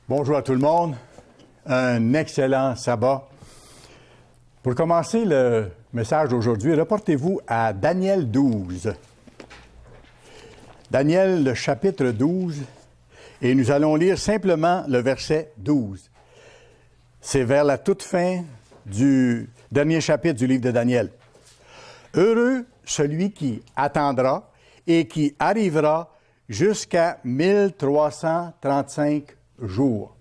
Bonjour à tout le monde. Un excellent sabbat. Pour commencer le message d'aujourd'hui, reportez-vous à Daniel 12. Daniel, le chapitre 12, et nous allons lire simplement le verset 12. C'est vers la toute fin du dernier chapitre du livre de Daniel. Heureux celui qui attendra et qui arrivera jusqu'à 1335 jours.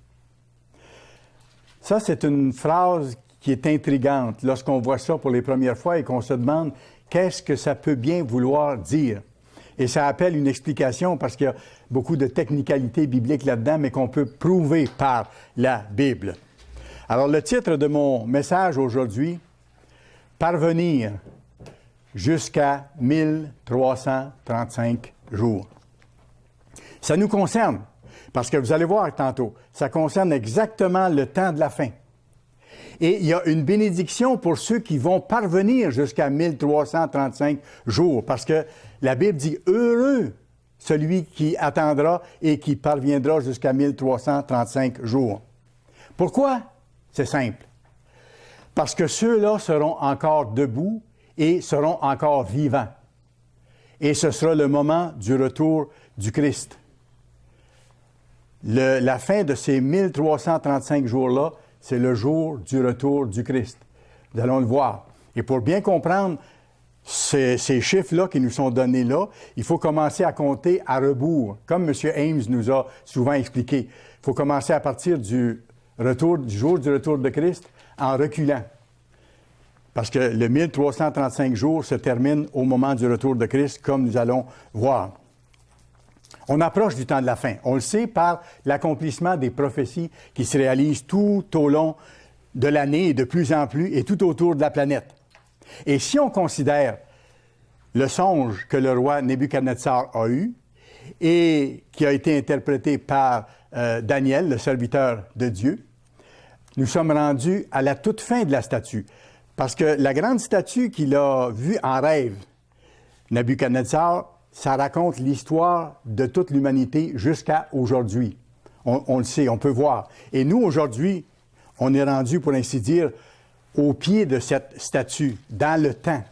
Ça, c'est une phrase qui est intrigante lorsqu'on voit ça pour les premières fois et qu'on se demande qu'est-ce que ça peut bien vouloir dire. Et ça appelle une explication parce qu'il y a beaucoup de technicalités bibliques là-dedans, mais qu'on peut prouver par la Bible. Alors, le titre de mon message aujourd'hui, « Parvenir jusqu'à 1335 jours ». Ça nous concerne, parce que vous allez voir tantôt, ça concerne exactement le temps de la fin. Et il y a une bénédiction pour ceux qui vont parvenir jusqu'à 1335 jours, parce que la Bible dit « Heureux celui qui attendra et qui parviendra jusqu'à 1335 jours ». Pourquoi? C'est simple. Parce que ceux-là seront encore debout et seront encore vivants. Et ce sera le moment du retour du Christ. La fin de ces 1335 jours-là, c'est le jour du retour du Christ. Nous allons le voir. Et pour bien comprendre ces chiffres-là qui nous sont donnés là, il faut commencer à compter à rebours, comme M. Ames nous a souvent expliqué. Il faut commencer à partir du jour du retour de Christ en reculant. Parce que le 1335 jours se termine au moment du retour de Christ, comme nous allons voir. On approche du temps de la fin. On le sait par l'accomplissement des prophéties qui se réalisent tout au long de l'année et de plus en plus et tout autour de la planète. Et si on considère le songe que le roi Nebuchadnezzar a eu et qui a été interprété par Daniel, le serviteur de Dieu, nous sommes rendus à la toute fin de la statue. Parce que la grande statue qu'il a vue en rêve, Nebuchadnezzar, ça raconte l'histoire de toute l'humanité jusqu'à aujourd'hui. On le sait, on peut voir. Et nous, aujourd'hui, on est rendu, pour ainsi dire, au pied de cette statue, dans le temps.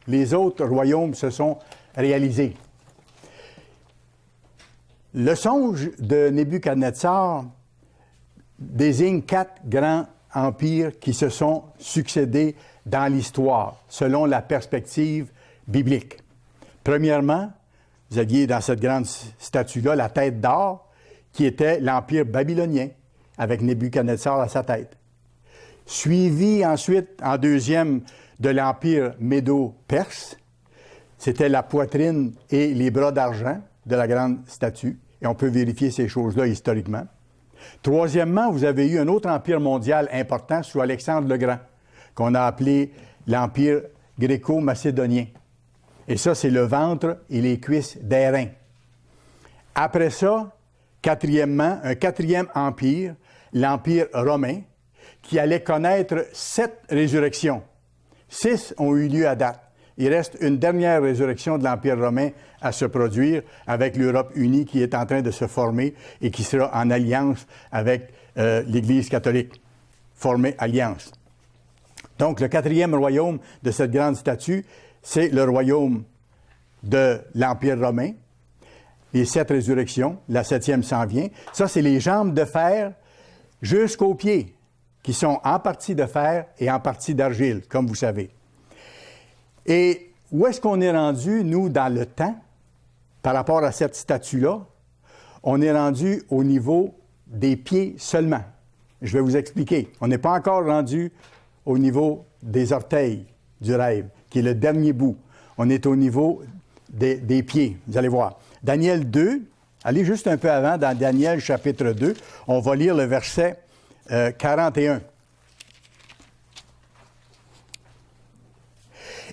Les autres royaumes se sont réalisés. Le songe de Nebuchadnezzar désigne 4 grands empires qui se sont succédés dans l'histoire, selon la perspective biblique. Premièrement, vous aviez dans cette grande statue-là la tête d'or, qui était l'empire babylonien, avec Nebuchadnezzar à sa tête. Suivi ensuite, en deuxième, de l'empire médo-perse, c'était la poitrine et les bras d'argent de la grande statue, et on peut vérifier ces choses-là historiquement. Troisièmement, vous avez eu un autre empire mondial important sous Alexandre le Grand, qu'on a appelé l'empire gréco-macédonien. Et ça, c'est le ventre et les cuisses d'airain. Après ça, quatrièmement, un quatrième empire, l'empire romain, qui allait connaître 7 résurrections. 6 ont eu lieu à date. Il reste une dernière résurrection de l'Empire romain à se produire avec l'Europe unie qui est en train de se former et qui sera en alliance avec l'Église catholique. Former alliance. Donc, le quatrième royaume de cette grande statue, c'est le royaume de l'Empire romain. Les 7 résurrections, la 7e s'en vient. Ça, c'est les jambes de fer jusqu'aux pieds, qui sont en partie de fer et en partie d'argile, comme vous savez. Et où est-ce qu'on est rendu, nous, dans le temps, par rapport à cette statue-là? On est rendu au niveau des pieds seulement. Je vais vous expliquer. On n'est pas encore rendu au niveau des orteils du rêve, qui est le dernier bout. On est au niveau des pieds, vous allez voir. Daniel 2, allez juste un peu avant, dans Daniel chapitre 2, on va lire le verset 41.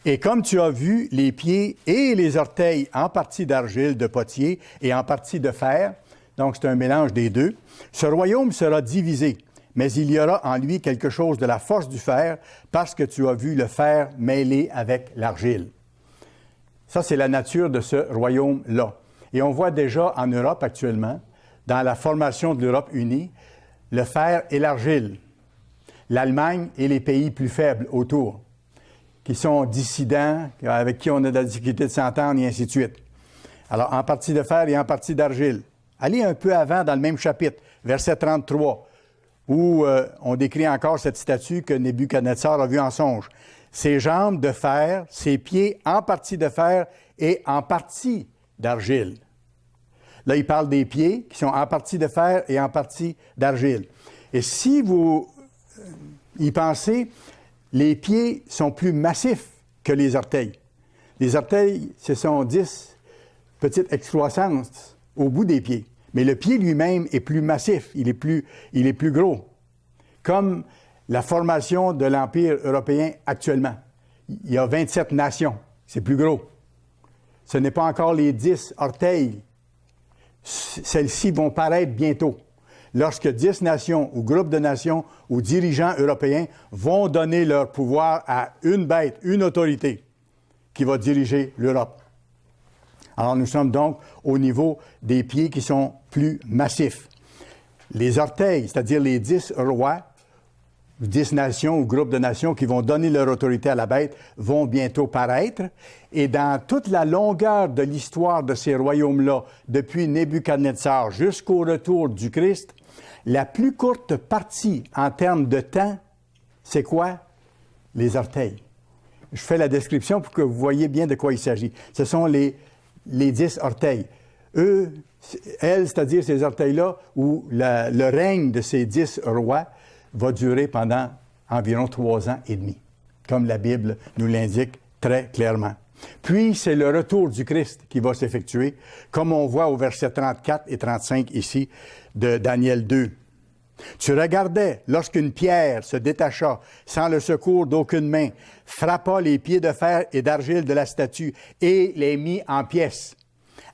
Et comme tu as vu les pieds et les orteils en partie d'argile de potier et en partie de fer, donc c'est un mélange des deux, ce royaume sera divisé, mais il y aura en lui quelque chose de la force du fer, parce que tu as vu le fer mêlé avec l'argile. Ça, c'est la nature de ce royaume-là. Et on voit déjà en Europe actuellement, dans la formation de l'Europe unie, le fer et l'argile. L'Allemagne et les pays plus faibles autour, qui sont dissidents, avec qui on a de la difficulté de s'entendre, et ainsi de suite. Alors, en partie de fer et en partie d'argile. Allez un peu avant dans le même chapitre, verset 33, où on décrit encore cette statue que Nebuchadnezzar a vue en songe. Ses jambes de fer, ses pieds en partie de fer et en partie d'argile. Là, il parle des pieds qui sont en partie de fer et en partie d'argile. Et si vous y pensez, les pieds sont plus massifs que les orteils. Les orteils, ce sont 10 petites excroissances au bout des pieds. Mais le pied lui-même est plus massif, il est plus gros. Comme la formation de l'Empire européen actuellement. Il y a 27 nations, c'est plus gros. Ce n'est pas encore les 10 orteils. Celles-ci vont paraître bientôt. Lorsque 10 nations ou groupes de nations ou dirigeants européens vont donner leur pouvoir à une bête, une autorité qui va diriger l'Europe. Alors nous sommes donc au niveau des pieds qui sont plus massifs. Les orteils, c'est-à-dire les 10 rois, 10 nations ou groupes de nations qui vont donner leur autorité à la bête, vont bientôt paraître. Et dans toute la longueur de l'histoire de ces royaumes-là, depuis Nebuchadnezzar jusqu'au retour du Christ, la plus courte partie en termes de temps, c'est quoi? Les orteils. Je fais la description pour que vous voyez bien de quoi il s'agit. Ce sont les 10 orteils. Eux, elles, c'est-à-dire ces orteils-là, où le règne de ces 10 rois va durer pendant environ 3 ans et demi, comme la Bible nous l'indique très clairement. Puis, c'est le retour du Christ qui va s'effectuer, comme on voit au verset 34 et 35 ici de Daniel 2. Tu regardais lorsqu'une pierre se détacha sans le secours d'aucune main, frappa les pieds de fer et d'argile de la statue et les mit en pièces.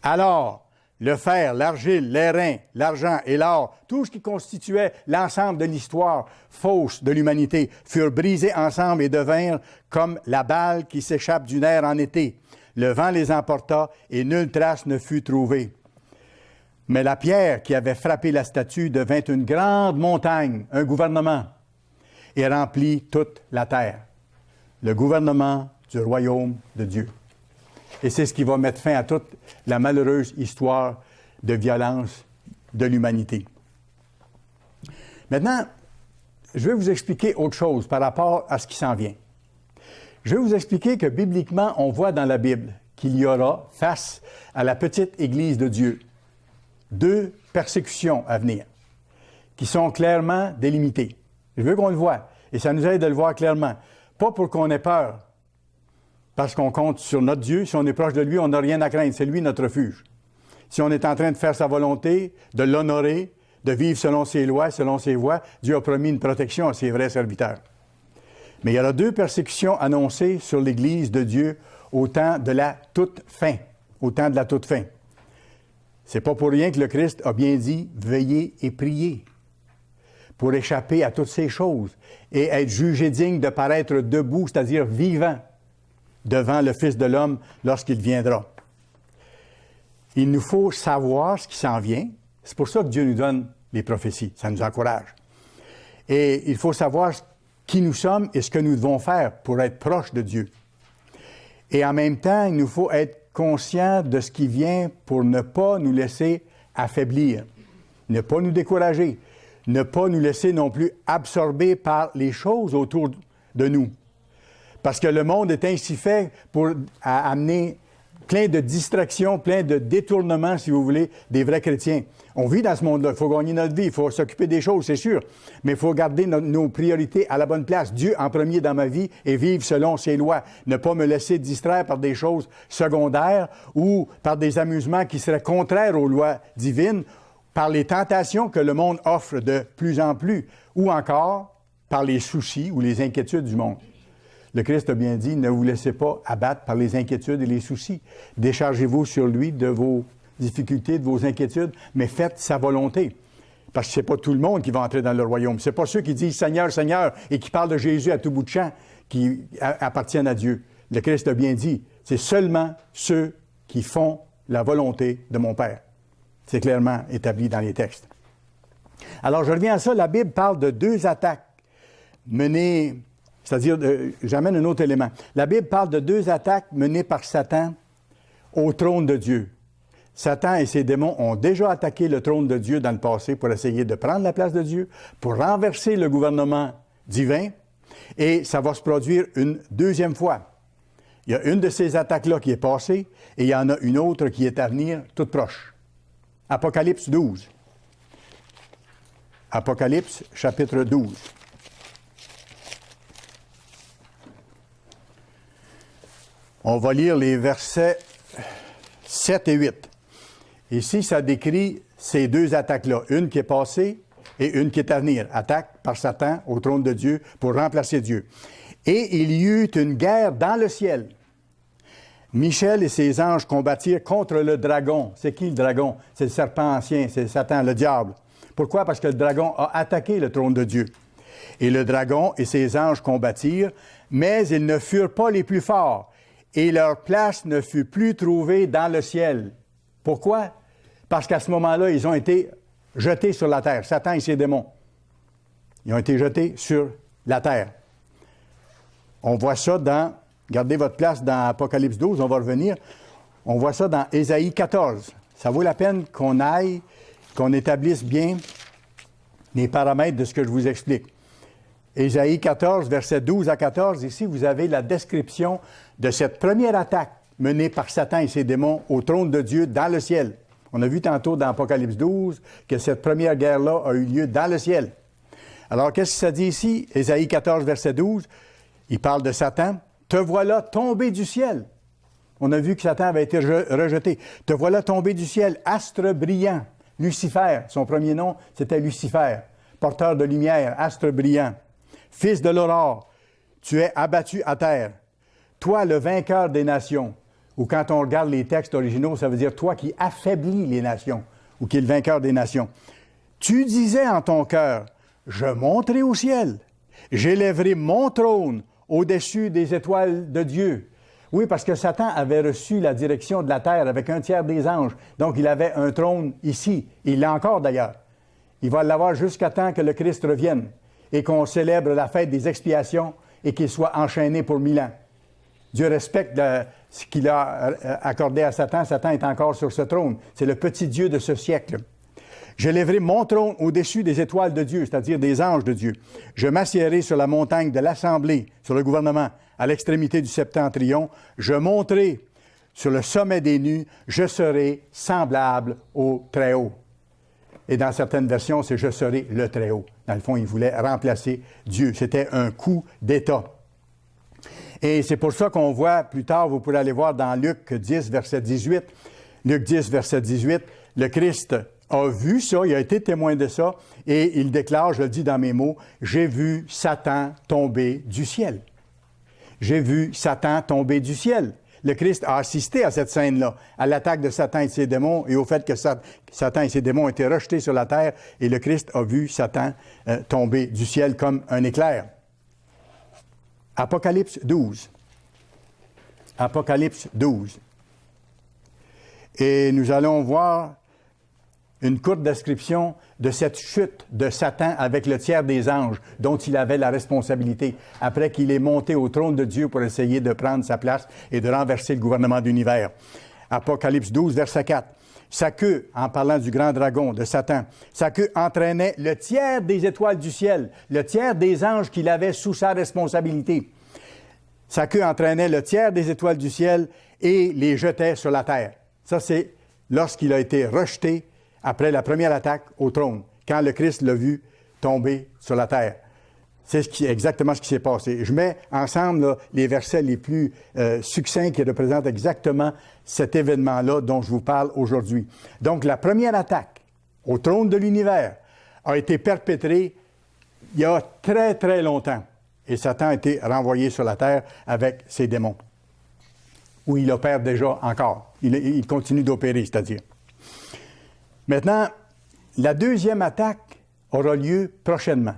Alors, le fer, l'argile, l'airain, l'argent et l'or, tout ce qui constituait l'ensemble de l'histoire fausse de l'humanité, furent brisés ensemble et devinrent comme la balle qui s'échappe du nerf en été. Le vent les emporta et nulle trace ne fut trouvée. Mais la pierre qui avait frappé la statue devint une grande montagne, un gouvernement, et remplit toute la terre. Le gouvernement du royaume de Dieu. Et c'est ce qui va mettre fin à toute la malheureuse histoire de violence de l'humanité. Maintenant, je vais vous expliquer autre chose par rapport à ce qui s'en vient. Je vais vous expliquer que bibliquement, on voit dans la Bible qu'il y aura, face à la petite Église de Dieu, 2 persécutions à venir, qui sont clairement délimitées. Je veux qu'on le voie, et ça nous aide de le voir clairement. Pas pour qu'on ait peur, parce qu'on compte sur notre Dieu. Si on est proche de lui, on n'a rien à craindre. C'est lui notre refuge. Si on est en train de faire sa volonté, de l'honorer, de vivre selon ses lois, selon ses voies, Dieu a promis une protection à ses vrais serviteurs. Mais il y aura 2 persécutions annoncées sur l'Église de Dieu au temps de la toute fin. Au temps de la toute fin. C'est pas pour rien que le Christ a bien dit « Veillez et priez » pour échapper à toutes ces choses et être jugé digne de paraître debout, c'est-à-dire vivant, devant le Fils de l'homme lorsqu'il viendra. Il nous faut savoir ce qui s'en vient. C'est pour ça que Dieu nous donne les prophéties. Ça nous encourage. Et il faut savoir qui nous sommes et ce que nous devons faire pour être proches de Dieu. Et en même temps, il nous faut être conscients de ce qui vient pour ne pas nous laisser affaiblir, ne pas nous décourager, ne pas nous laisser non plus absorber par les choses autour de nous. Parce que le monde est ainsi fait pour amener plein de distractions, plein de détournements, si vous voulez, des vrais chrétiens. On vit dans ce monde-là. Il faut gagner notre vie, il faut s'occuper des choses, c'est sûr. Mais il faut garder nos priorités à la bonne place. Dieu en premier dans ma vie et vivre selon ses lois. Ne pas me laisser distraire par des choses secondaires ou par des amusements qui seraient contraires aux lois divines, par les tentations que le monde offre de plus en plus, ou encore par les soucis ou les inquiétudes du monde. Le Christ a bien dit, ne vous laissez pas abattre par les inquiétudes et les soucis. Déchargez-vous sur lui de vos difficultés, de vos inquiétudes, mais faites sa volonté. Parce que ce n'est pas tout le monde qui va entrer dans le royaume. Ce n'est pas ceux qui disent « Seigneur, Seigneur » et qui parlent de Jésus à tout bout de champ qui appartiennent à Dieu. Le Christ a bien dit, c'est seulement ceux qui font la volonté de mon Père. C'est clairement établi dans les textes. Alors, je reviens à ça. La Bible parle de deux attaques menées, c'est-à-dire, j'amène un autre élément. La Bible parle de deux attaques menées par Satan au trône de Dieu. Satan et ses démons ont déjà attaqué le trône de Dieu dans le passé pour essayer de prendre la place de Dieu, pour renverser le gouvernement divin, et ça va se produire une deuxième fois. Il y a une de ces attaques-là qui est passée, et il y en a une autre qui est à venir toute proche. Apocalypse 12. Apocalypse, chapitre 12. On va lire les versets 7 et 8. Ici, ça décrit ces deux attaques-là, une qui est passée et une qui est à venir. Attaque par Satan au trône de Dieu pour remplacer Dieu. Et il y eut une guerre dans le ciel. Michel et ses anges combattirent contre le dragon. C'est qui le dragon? C'est le serpent ancien, c'est Satan, le diable. Pourquoi? Parce que le dragon a attaqué le trône de Dieu. Et le dragon et ses anges combattirent, mais ils ne furent pas les plus forts, et leur place ne fut plus trouvée dans le ciel. Pourquoi? Parce qu'à ce moment-là, ils ont été jetés sur la terre. Satan et ses démons. Ils ont été jetés sur la terre. On voit ça dans, gardez votre place dans Apocalypse 12, on va revenir. On voit ça dans Ésaïe 14. Ça vaut la peine qu'on aille, qu'on établisse bien les paramètres de ce que je vous explique. Ésaïe 14, versets 12 à 14, ici, vous avez la description de cette première attaque menée par Satan et ses démons au trône de Dieu dans le ciel. On a vu tantôt dans Apocalypse 12 que cette première guerre-là a eu lieu dans le ciel. Alors, qu'est-ce que ça dit ici? Ésaïe 14, verset 12, il parle de Satan. « Te voilà tombé du ciel. » On a vu que Satan avait été rejeté. « Te voilà tombé du ciel, astre brillant. » Lucifer, son premier nom, c'était Lucifer, porteur de lumière, astre brillant. « Fils de l'aurore, tu es abattu à terre. Toi, le vainqueur des nations. » Ou quand on regarde les textes originaux, ça veut dire « toi qui affaiblis les nations » ou qui est le vainqueur des nations. « Tu disais en ton cœur, je monterai au ciel, j'élèverai mon trône au-dessus des étoiles de Dieu. » Oui, parce que Satan avait reçu la direction de la terre avec un tiers des anges. Donc, il avait un trône ici. Il l'a encore d'ailleurs. Il va l'avoir jusqu'à temps que le Christ revienne et qu'on célèbre la fête des expiations et qu'il soit enchaîné pour 1000 ans. Dieu respecte ce qu'il a accordé à Satan. Satan est encore sur ce trône. C'est le petit Dieu de ce siècle. « Je lèverai mon trône au-dessus des étoiles de Dieu, c'est-à-dire des anges de Dieu. Je m'assiérai sur la montagne de l'Assemblée, sur le gouvernement, à l'extrémité du septentrion. Je monterai sur le sommet des nues. Je serai semblable au Très-Haut. » Et dans certaines versions, c'est « je serai le Très-Haut ». Dans le fond, il voulait remplacer Dieu. C'était un coup d'État. Et c'est pour ça qu'on voit plus tard, vous pourrez aller voir dans Luc 10, verset 18. Luc 10, verset 18, le Christ a vu ça, il a été témoin de ça, et il déclare, je le dis dans mes mots, « J'ai vu Satan tomber du ciel. » J'ai vu Satan tomber du ciel. Le Christ a assisté à cette scène-là, à l'attaque de Satan et de ses démons, et au fait que Satan et ses démons ont été rejetés sur la terre, et le Christ a vu Satan tomber du ciel comme un éclair. Apocalypse 12. Apocalypse 12. Et nous allons voir une courte description de cette chute de Satan avec le tiers des anges dont il avait la responsabilité après qu'il est monté au trône de Dieu pour essayer de prendre sa place et de renverser le gouvernement d'univers. Apocalypse 12, verset 4. Sa queue, en parlant du grand dragon, de Satan, sa queue entraînait le tiers des étoiles du ciel, le tiers des anges qu'il avait sous sa responsabilité. Sa queue entraînait le tiers des étoiles du ciel et les jetait sur la terre. Ça, c'est lorsqu'il a été rejeté après la première attaque au trône, quand le Christ l'a vu tomber sur la terre. C'est exactement ce qui s'est passé. Je mets ensemble là, les versets les plus succincts qui représentent exactement cet événement-là dont je vous parle aujourd'hui. Donc, la première attaque au trône de l'univers a été perpétrée il y a très, très longtemps. Et Satan a été renvoyé sur la terre avec ses démons. Où il opère déjà encore. Il continue d'opérer, c'est-à-dire. Maintenant, la deuxième attaque aura lieu prochainement.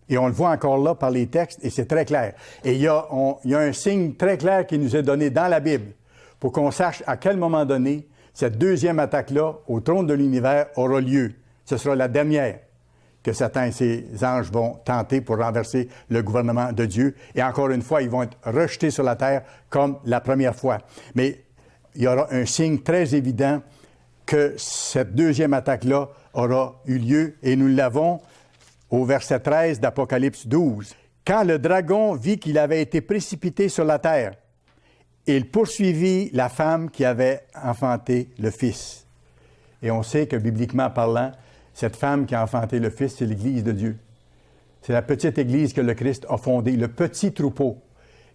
Et on le voit encore là par les textes, et c'est très clair. Et il y a un signe très clair qui nous est donné dans la Bible pour qu'on sache à quel moment donné cette deuxième attaque-là au trône de l'univers aura lieu. Ce sera la dernière. que Satan et ses anges vont tenter pour renverser le gouvernement de Dieu. Et encore une fois, ils vont être rejetés sur la terre comme la première fois. Mais il y aura un signe très évident que cette deuxième attaque-là aura eu lieu, et nous l'avons au verset 13 d'Apocalypse 12. « Quand le dragon vit qu'il avait été précipité sur la terre, il poursuivit la femme qui avait enfanté le Fils. » Et on sait que, bibliquement parlant, cette femme qui a enfanté le Fils, c'est l'Église de Dieu. C'est la petite Église que le Christ a fondée, le petit troupeau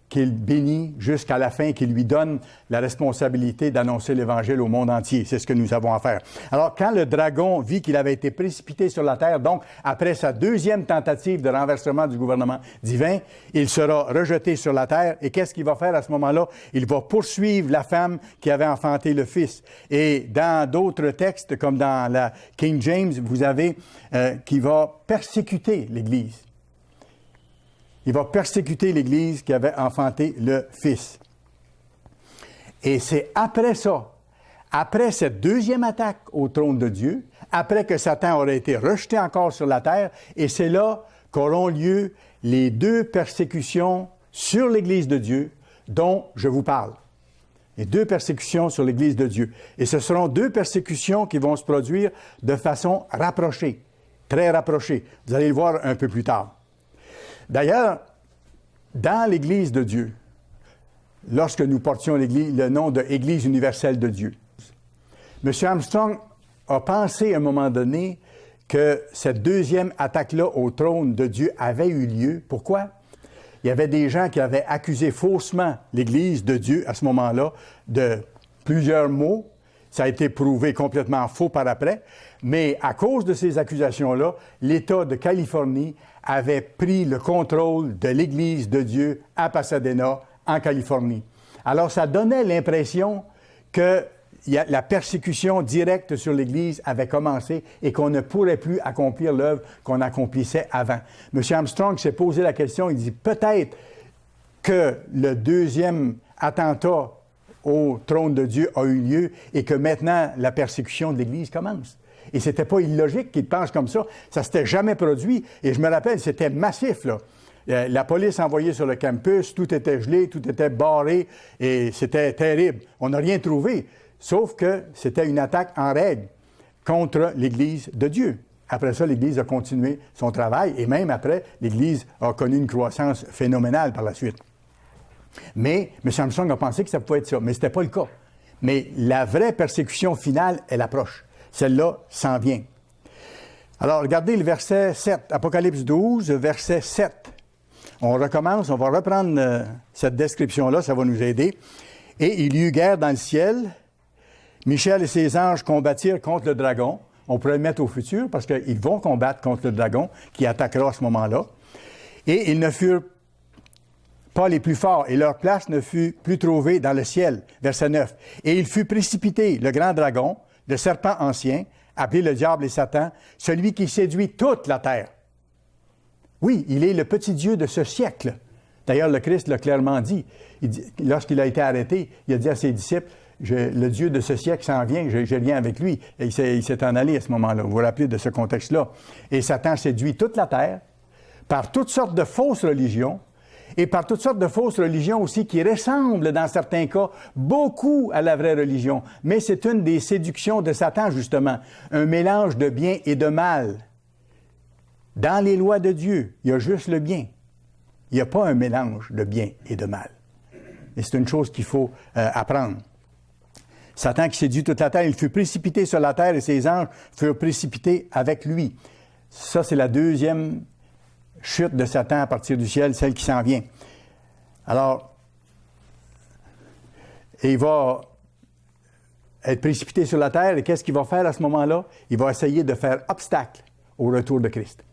qu'il bénit jusqu'à la fin, qui lui donne la responsabilité d'annoncer l'Évangile au monde entier. C'est ce que nous avons à faire. Alors, quand le dragon vit qu'il avait été précipité sur la terre, donc après sa deuxième tentative de renversement du gouvernement divin, il sera rejeté sur la terre. Et qu'est-ce qu'il va faire à ce moment-là? Il va poursuivre la femme qui avait enfanté le Fils. Et dans d'autres textes, comme dans la King James, vous avez qui va persécuter l'Église. Il va persécuter l'Église qui avait enfanté le Fils. Et c'est après ça, après cette deuxième attaque au trône de Dieu, après que Satan aurait été rejeté encore sur la terre, et c'est là qu'auront lieu les deux persécutions sur l'Église de Dieu dont je vous parle. Les deux persécutions sur l'Église de Dieu. Et ce seront deux persécutions qui vont se produire de façon rapprochée, très rapprochée. Vous allez le voir un peu plus tard. D'ailleurs, dans l'Église de Dieu, lorsque nous portions le nom de Église universelle de Dieu, M. Armstrong a pensé à un moment donné que cette deuxième attaque-là au trône de Dieu avait eu lieu. Pourquoi? Il y avait des gens qui avaient accusé faussement l'Église de Dieu à ce moment-là de plusieurs mots. Ça a été prouvé complètement faux par après. Mais à cause de ces accusations-là, l'État de Californie avait pris le contrôle de l'Église de Dieu à Pasadena, en Californie. Alors, ça donnait l'impression que la persécution directe sur l'Église avait commencé et qu'on ne pourrait plus accomplir l'œuvre qu'on accomplissait avant. M. Armstrong s'est posé la question, il dit peut-être que le deuxième attentat au trône de Dieu a eu lieu et que maintenant la persécution de l'Église commence. Et c'était pas illogique qu'il pense comme ça. Ça s'était jamais produit. Et je me rappelle, c'était massif, là. La police envoyée sur le campus, tout était gelé, tout était barré, et c'était terrible. On n'a rien trouvé, sauf que c'était une attaque en règle contre l'Église de Dieu. Après ça, l'Église a continué son travail, et même après, l'Église a connu une croissance phénoménale par la suite. Mais M. Armstrong a pensé que ça pouvait être ça, mais ce n'était pas le cas. Mais la vraie persécution finale, elle approche. Celle-là s'en vient. Alors, regardez le verset 7, Apocalypse 12, verset 7. On recommence, on va reprendre cette description-là, ça va nous aider. « Et il y eut guerre dans le ciel. Michel et ses anges combattirent contre le dragon. » On pourrait le mettre au futur parce qu'ils vont combattre contre le dragon qui attaquera à ce moment-là. « Et ils ne furent pas les plus forts, et leur place ne fut plus trouvée dans le ciel. » Verset 9. « Et il fut précipité, le grand dragon, le serpent ancien, appelé le diable et Satan, celui qui séduit toute la terre. » Oui, il est le petit Dieu de ce siècle. D'ailleurs, le Christ l'a clairement dit. Lorsqu'il a été arrêté, il a dit à ses disciples, le Dieu de ce siècle s'en vient, j'ai rien avec lui. Et il s'est en allé à ce moment-là. Vous vous rappelez de ce contexte-là. Et Satan séduit toute la terre par toutes sortes de fausses religions, et par toutes sortes de fausses religions aussi qui ressemblent, dans certains cas, beaucoup à la vraie religion. Mais c'est une des séductions de Satan, justement. Un mélange de bien et de mal. Dans les lois de Dieu, il y a juste le bien. Il n'y a pas un mélange de bien et de mal. Et c'est une chose qu'il faut apprendre. Satan qui séduit toute la terre, il fut précipité sur la terre et ses anges furent précipités avec lui. Ça, c'est la deuxième chute de Satan à partir du ciel, celle qui s'en vient. Alors, il va être précipité sur la terre, et qu'est-ce qu'il va faire à ce moment-là? Il va essayer de faire obstacle au retour de Christ.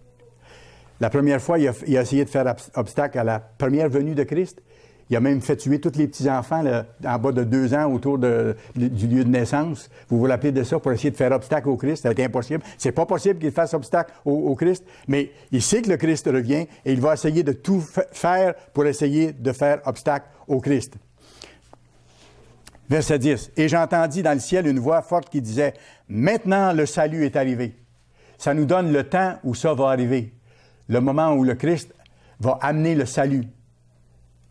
La première fois, il a essayé de faire obstacle à la première venue de Christ. Il a même fait tuer tous les petits-enfants là, en bas de 2 ans autour du lieu de naissance. Vous vous rappelez de ça pour essayer de faire obstacle au Christ? Ça a été impossible. C'est pas possible qu'il fasse obstacle au Christ, mais il sait que le Christ revient et il va essayer de tout faire pour essayer de faire obstacle au Christ. Verset 10. « Et j'entendis dans le ciel une voix forte qui disait, « Maintenant le salut est arrivé. ça nous donne le temps où ça va arriver. Le moment où le Christ va amener le salut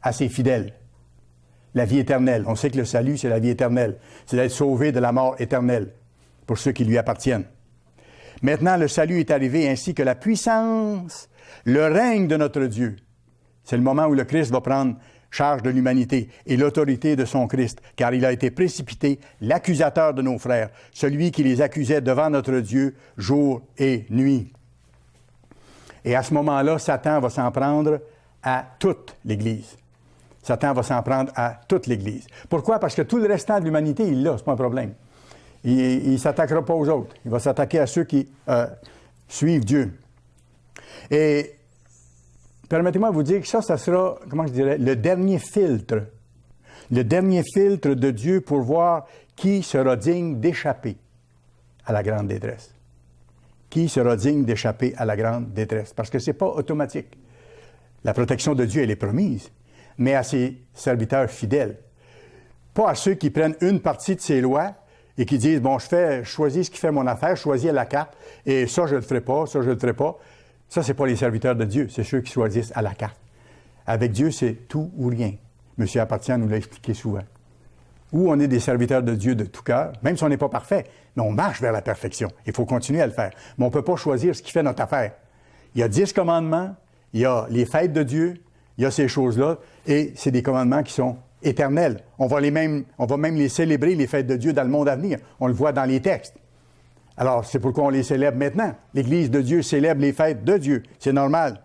à ses fidèles. La vie éternelle. On sait que le salut, c'est la vie éternelle. C'est d'être sauvé de la mort éternelle pour ceux qui lui appartiennent. Maintenant, le salut est arrivé ainsi que la puissance, le règne de notre Dieu. C'est le moment où le Christ va prendre charge de l'humanité et l'autorité de son Christ, car il a été précipité, l'accusateur de nos frères, celui qui les accusait devant notre Dieu jour et nuit. Et à ce moment-là, Satan va s'en prendre à toute l'Église. Satan va s'en prendre à toute l'Église. Pourquoi? Parce que tout le restant de l'humanité, il l'a, c'est pas un problème. Il ne s'attaquera pas aux autres. Il va s'attaquer à ceux qui suivent Dieu. Et permettez-moi de vous dire que ça sera, comment je dirais, le dernier filtre. Le dernier filtre de Dieu pour voir qui sera digne d'échapper à la grande détresse. Qui sera digne d'échapper à la grande détresse? Parce que ce n'est pas automatique. La protection de Dieu, elle est promise, mais à ses serviteurs fidèles. Pas à ceux qui prennent une partie de ses lois et qui disent, bon, je choisis ce qui fait mon affaire, je choisis à la carte, et ça, je ne le ferai pas, ça, je ne le ferai pas. Ça, ce n'est pas les serviteurs de Dieu, c'est ceux qui choisissent à la carte. Avec Dieu, c'est tout ou rien. Monsieur Appartient nous l'a expliqué souvent. Ou on est des serviteurs de Dieu de tout cœur, même si on n'est pas parfait, mais on marche vers la perfection. Il faut continuer à le faire. Mais on ne peut pas choisir ce qui fait notre affaire. Il y a 10 commandements, il y a les fêtes de Dieu, il y a ces choses-là, et c'est des commandements qui sont éternels. On va même les célébrer, les fêtes de Dieu, dans le monde à venir. On le voit dans les textes. Alors, c'est pourquoi on les célèbre maintenant. L'Église de Dieu célèbre les fêtes de Dieu. C'est normal.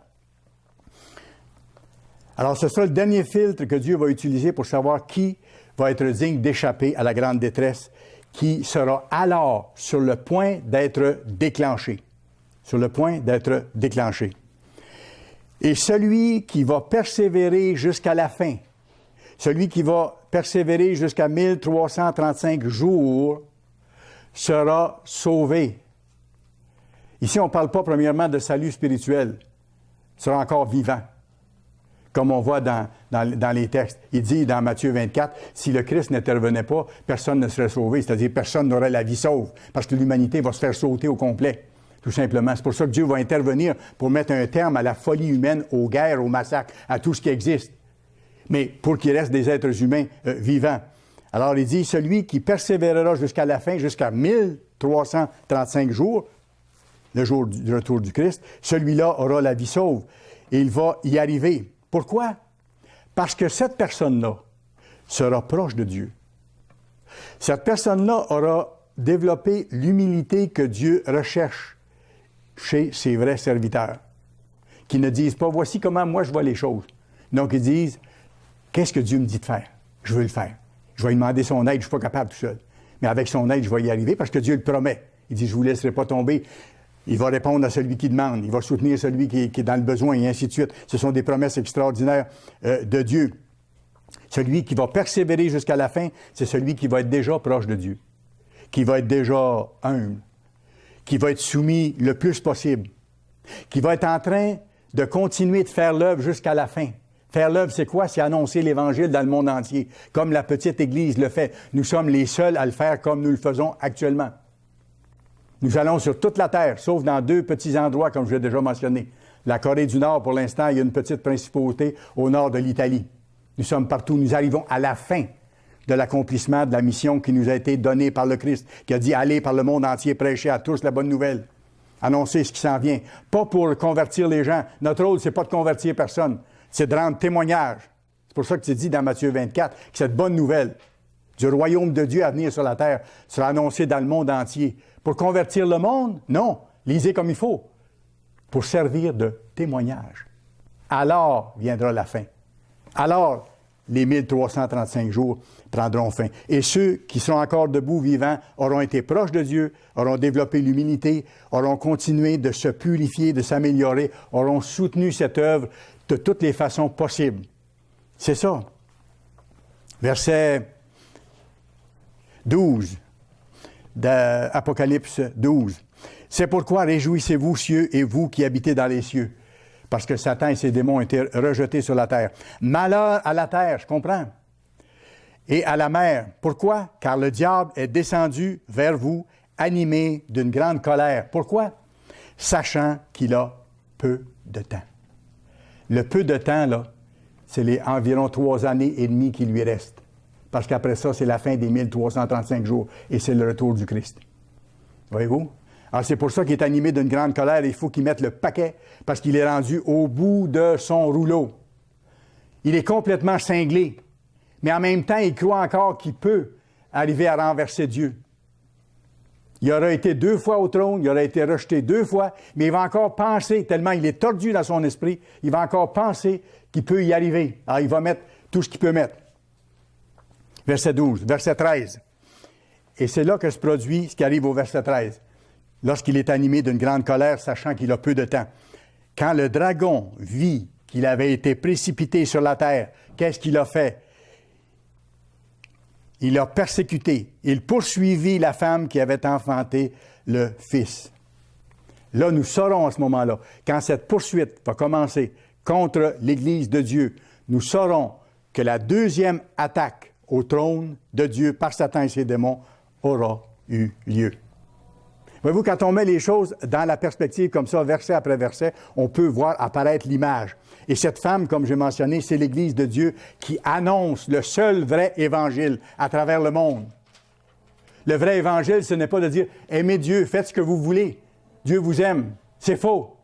Alors, ce sera le dernier filtre que Dieu va utiliser pour savoir qui va être digne d'échapper à la grande détresse, qui sera alors sur le point d'être déclenché. Sur le point d'être déclenché. Et celui qui va persévérer jusqu'à la fin, celui qui va persévérer jusqu'à 1335 jours, sera sauvé. Ici, on ne parle pas premièrement de salut spirituel. Il sera encore vivant. Comme on voit dans les textes. Il dit dans Matthieu 24, si le Christ n'intervenait pas, personne ne serait sauvé. C'est-à-dire, personne n'aurait la vie sauve. Parce que l'humanité va se faire sauter au complet. Tout simplement. C'est pour ça que Dieu va intervenir pour mettre un terme à la folie humaine, aux guerres, aux massacres, à tout ce qui existe. Mais pour qu'il reste des êtres humains vivants. Alors, il dit, celui qui persévérera jusqu'à la fin, jusqu'à 1335 jours, le jour du retour du Christ, celui-là aura la vie sauve. Et il va y arriver. Pourquoi? Parce que cette personne-là sera proche de Dieu. Cette personne-là aura développé l'humilité que Dieu recherche chez ses vrais serviteurs, qui ne disent pas, voici comment moi je vois les choses. Donc, ils disent, qu'est-ce que Dieu me dit de faire? Je veux le faire. Je vais lui demander son aide, je ne suis pas capable tout seul. Mais avec son aide, je vais y arriver parce que Dieu le promet. Il dit, je ne vous laisserai pas tomber. Il va répondre à celui qui demande. Il va soutenir celui qui est dans le besoin et ainsi de suite. Ce sont des promesses extraordinaires de Dieu. Celui qui va persévérer jusqu'à la fin, c'est celui qui va être déjà proche de Dieu, qui va être déjà humble, qui va être soumis le plus possible, qui va être en train de continuer de faire l'œuvre jusqu'à la fin. Faire l'œuvre, c'est quoi? C'est annoncer l'Évangile dans le monde entier, comme la petite Église le fait. Nous sommes les seuls à le faire comme nous le faisons actuellement. Nous allons sur toute la terre, sauf dans 2 petits endroits, comme je l'ai déjà mentionné. La Corée du Nord, pour l'instant, il y a une petite principauté au nord de l'Italie. Nous sommes partout. Nous arrivons à la fin de l'accomplissement de la mission qui nous a été donnée par le Christ, qui a dit « Allez par le monde entier, prêcher à tous la bonne nouvelle. » Annoncer ce qui s'en vient. Pas pour convertir les gens. Notre rôle, c'est pas de convertir personne. C'est de rendre témoignage. C'est pour ça que c'est dit dans Matthieu 24 que cette bonne nouvelle du royaume de Dieu à venir sur la terre sera annoncée dans le monde entier. Pour convertir le monde? Non. Lisez comme il faut. Pour servir de témoignage. Alors viendra la fin. Alors, les 1335 jours prendront fin. Et ceux qui sont encore debout, vivants, auront été proches de Dieu, auront développé l'humilité, auront continué de se purifier, de s'améliorer, auront soutenu cette œuvre de toutes les façons possibles. C'est ça. Verset 12 d'Apocalypse 12. C'est pourquoi réjouissez-vous, cieux, et vous qui habitez dans les cieux. Parce que Satan et ses démons ont été rejetés sur la terre. Malheur à la terre, je comprends. Et à la mer. Pourquoi? Car le diable est descendu vers vous, animé d'une grande colère. Pourquoi? sachant qu'il a peu de temps. Le peu de temps, là, c'est les environ 3 années et demie qui lui restent. Parce qu'après ça, c'est la fin des 1335 jours et c'est le retour du Christ. Voyez-vous? Alors, c'est pour ça qu'il est animé d'une grande colère. Il faut qu'il mette le paquet parce qu'il est rendu au bout de son rouleau. Il est complètement cinglé. Mais en même temps, il croit encore qu'il peut arriver à renverser Dieu. Il aura été 2 fois au trône, il aura été rejeté 2 fois, mais il va encore penser, tellement il est tordu dans son esprit, il va encore penser qu'il peut y arriver. Alors, il va mettre tout ce qu'il peut mettre. Verset 12, verset 13. Et c'est là que se produit ce qui arrive au verset 13. Lorsqu'il est animé d'une grande colère, sachant qu'il a peu de temps. Quand le dragon vit qu'il avait été précipité sur la terre, qu'est-ce qu'il a fait? Il a persécuté. Il poursuivit la femme qui avait enfanté le Fils. Là, nous saurons à ce moment-là, quand cette poursuite va commencer contre l'Église de Dieu, nous saurons que la deuxième attaque au trône de Dieu par Satan et ses démons aura eu lieu. Voyez-vous, quand on met les choses dans la perspective comme ça, verset après verset, on peut voir apparaître l'image. Et cette femme, comme j'ai mentionné, c'est l'Église de Dieu qui annonce le seul vrai Évangile à travers le monde. Le vrai Évangile, ce n'est pas de dire « Aimez Dieu, faites ce que vous voulez, Dieu vous aime ». C'est faux.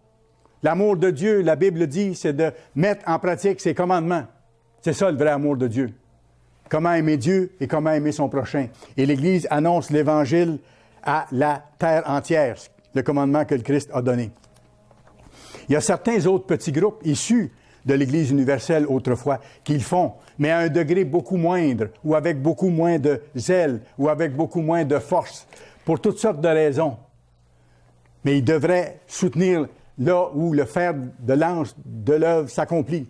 L'amour de Dieu, la Bible dit, c'est de mettre en pratique ses commandements. C'est ça le vrai amour de Dieu. Comment aimer Dieu et comment aimer son prochain. Et l'Église annonce l'Évangile à la terre entière, le commandement que le Christ a donné. Il y a certains autres petits groupes issus de l'Église universelle autrefois qui le font, mais à un degré beaucoup moindre, ou avec beaucoup moins de zèle, ou avec beaucoup moins de force, pour toutes sortes de raisons. Mais ils devraient soutenir là où le fer de lance de l'œuvre s'accomplit.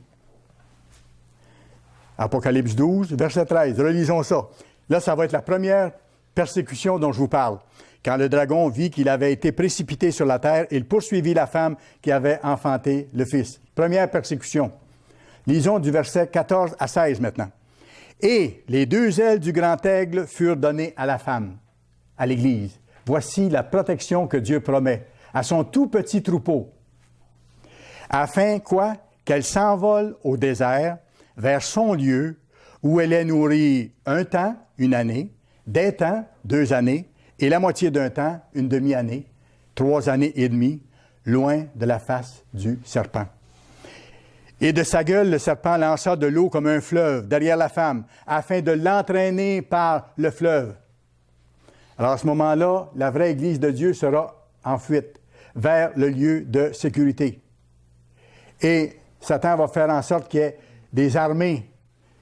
Apocalypse 12, verset 13, relisons ça. Là, ça va être la première persécution dont je vous parle. Quand le dragon vit qu'il avait été précipité sur la terre, il poursuivit la femme qui avait enfanté le Fils. Première persécution. Lisons du verset 14 à 16 maintenant. Et les 2 ailes du grand aigle furent données à la femme, à l'Église. Voici la protection que Dieu promet à son tout petit troupeau. Afin quoi? Qu'elle s'envole au désert vers son lieu où elle est nourrie 1 temps, 1 année, des temps, 2 années, et la moitié d'un temps, 1 demi-année, 3 années et demie, loin de la face du serpent. Et de sa gueule, le serpent lança de l'eau comme un fleuve derrière la femme, afin de l'entraîner par le fleuve. Alors à ce moment-là, la vraie Église de Dieu sera en fuite vers le lieu de sécurité. Et Satan va faire en sorte qu'il y ait des armées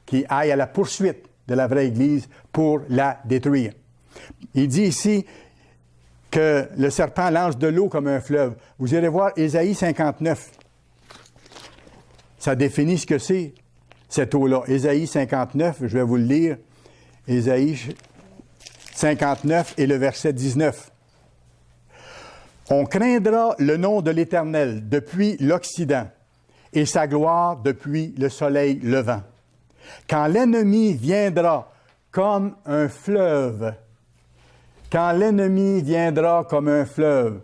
qui aillent à la poursuite de la vraie Église pour la détruire. Il dit ici que le serpent lance de l'eau comme un fleuve. Vous irez voir Ésaïe 59. Ça définit ce que c'est, cette eau-là. Ésaïe 59, je vais vous le lire. Ésaïe 59 et le verset 19. On craindra le nom de l'Éternel depuis l'Occident et sa gloire depuis le soleil levant. Quand l'ennemi viendra comme un fleuve, quand l'ennemi viendra comme un fleuve,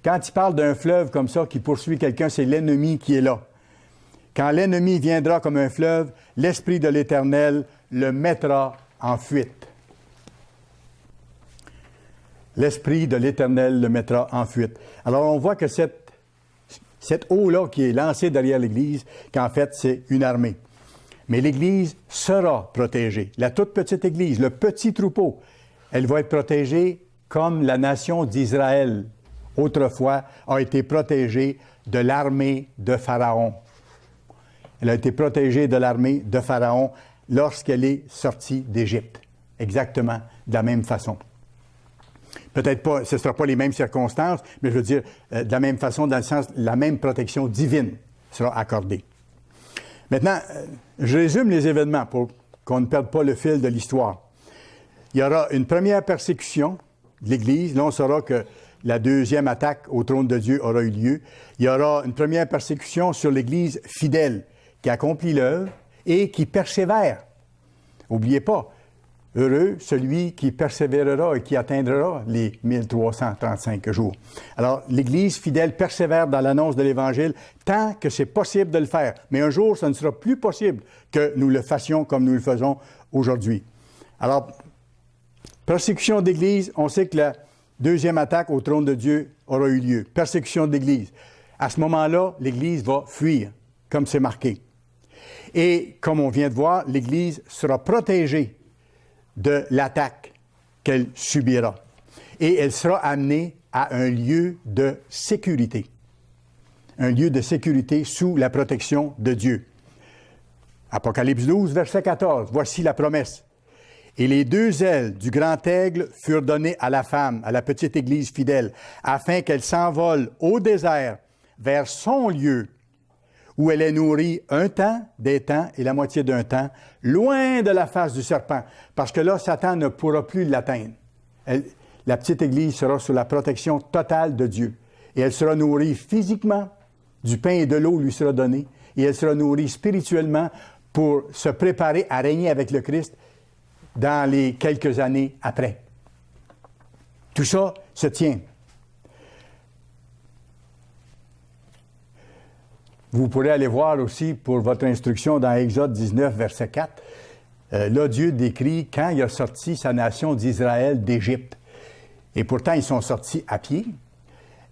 quand il parle d'un fleuve comme ça qui poursuit quelqu'un, c'est l'ennemi qui est là. Quand l'ennemi viendra comme un fleuve, l'Esprit de l'Éternel le mettra en fuite. L'Esprit de l'Éternel le mettra en fuite. Alors, on voit que cette eau-là qui est lancée derrière l'Église, qu'en fait, c'est une armée. Mais l'Église sera protégée. La toute petite Église, le petit troupeau, elle va être protégée comme la nation d'Israël, autrefois, a été protégée de l'armée de Pharaon. Elle a été protégée de l'armée de Pharaon lorsqu'elle est sortie d'Égypte. Exactement de la même façon. Peut-être pas, ce ne sera pas les mêmes circonstances, mais je veux dire, de la même façon, dans le sens, la même protection divine sera accordée. Maintenant, je résume les événements pour qu'on ne perde pas le fil de l'histoire. Il y aura une première persécution de l'Église. Là, on saura que la deuxième attaque au trône de Dieu aura eu lieu. Il y aura une première persécution sur l'Église fidèle qui accomplit l'œuvre et qui persévère. N'oubliez pas, Heureux celui qui persévérera et qui atteindra les 1335 jours. Alors, l'Église fidèle persévère dans l'annonce de l'Évangile tant que c'est possible de le faire. Mais un jour, ce ne sera plus possible que nous le fassions comme nous le faisons aujourd'hui. Alors, persécution d'Église, on sait que la deuxième attaque au trône de Dieu aura eu lieu. Persécution d'Église. À ce moment-là, l'Église va fuir, comme c'est marqué. Et comme on vient de voir, l'Église sera protégée de l'attaque qu'elle subira. Et elle sera amenée à un lieu de sécurité. Un lieu de sécurité sous la protection de Dieu. Apocalypse 12, verset 14. Voici la promesse. Et les deux ailes du grand aigle furent données à la femme, à la petite Église fidèle, afin qu'elle s'envole au désert vers son lieu, où elle est nourrie un temps, des temps et la moitié d'un temps, loin de la face du serpent, parce que là, Satan ne pourra plus l'atteindre. La petite Église sera sous la protection totale de Dieu. Et elle sera nourrie physiquement, du pain et de l'eau lui sera donné, et elle sera nourrie spirituellement pour se préparer à régner avec le Christ dans les quelques années après. Tout ça se tient. Vous pourrez aller voir aussi pour votre instruction dans Exode 19, verset 4. Là, Dieu décrit quand il a sorti sa nation d'Israël d'Égypte. Et pourtant, ils sont sortis à pied.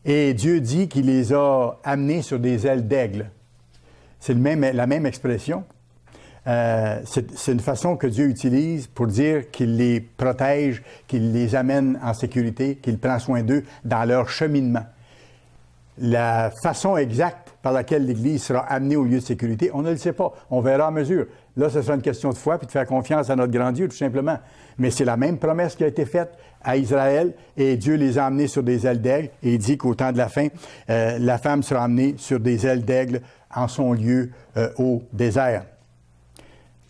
Et Dieu dit qu'il les a amenés sur des ailes d'aigle. C'est la même expression. C'est une façon que Dieu utilise pour dire qu'il les protège, qu'il les amène en sécurité, qu'il prend soin d'eux dans leur cheminement. La façon exacte par laquelle l'Église sera amenée au lieu de sécurité, on ne le sait pas. On verra à mesure. Là, ce sera une question de foi puis de faire confiance à notre grand Dieu, tout simplement. Mais c'est la même promesse qui a été faite à Israël et Dieu les a amenés sur des ailes d'aigle et il dit qu'au temps de la fin, la femme sera amenée sur des ailes d'aigle en son lieu au désert.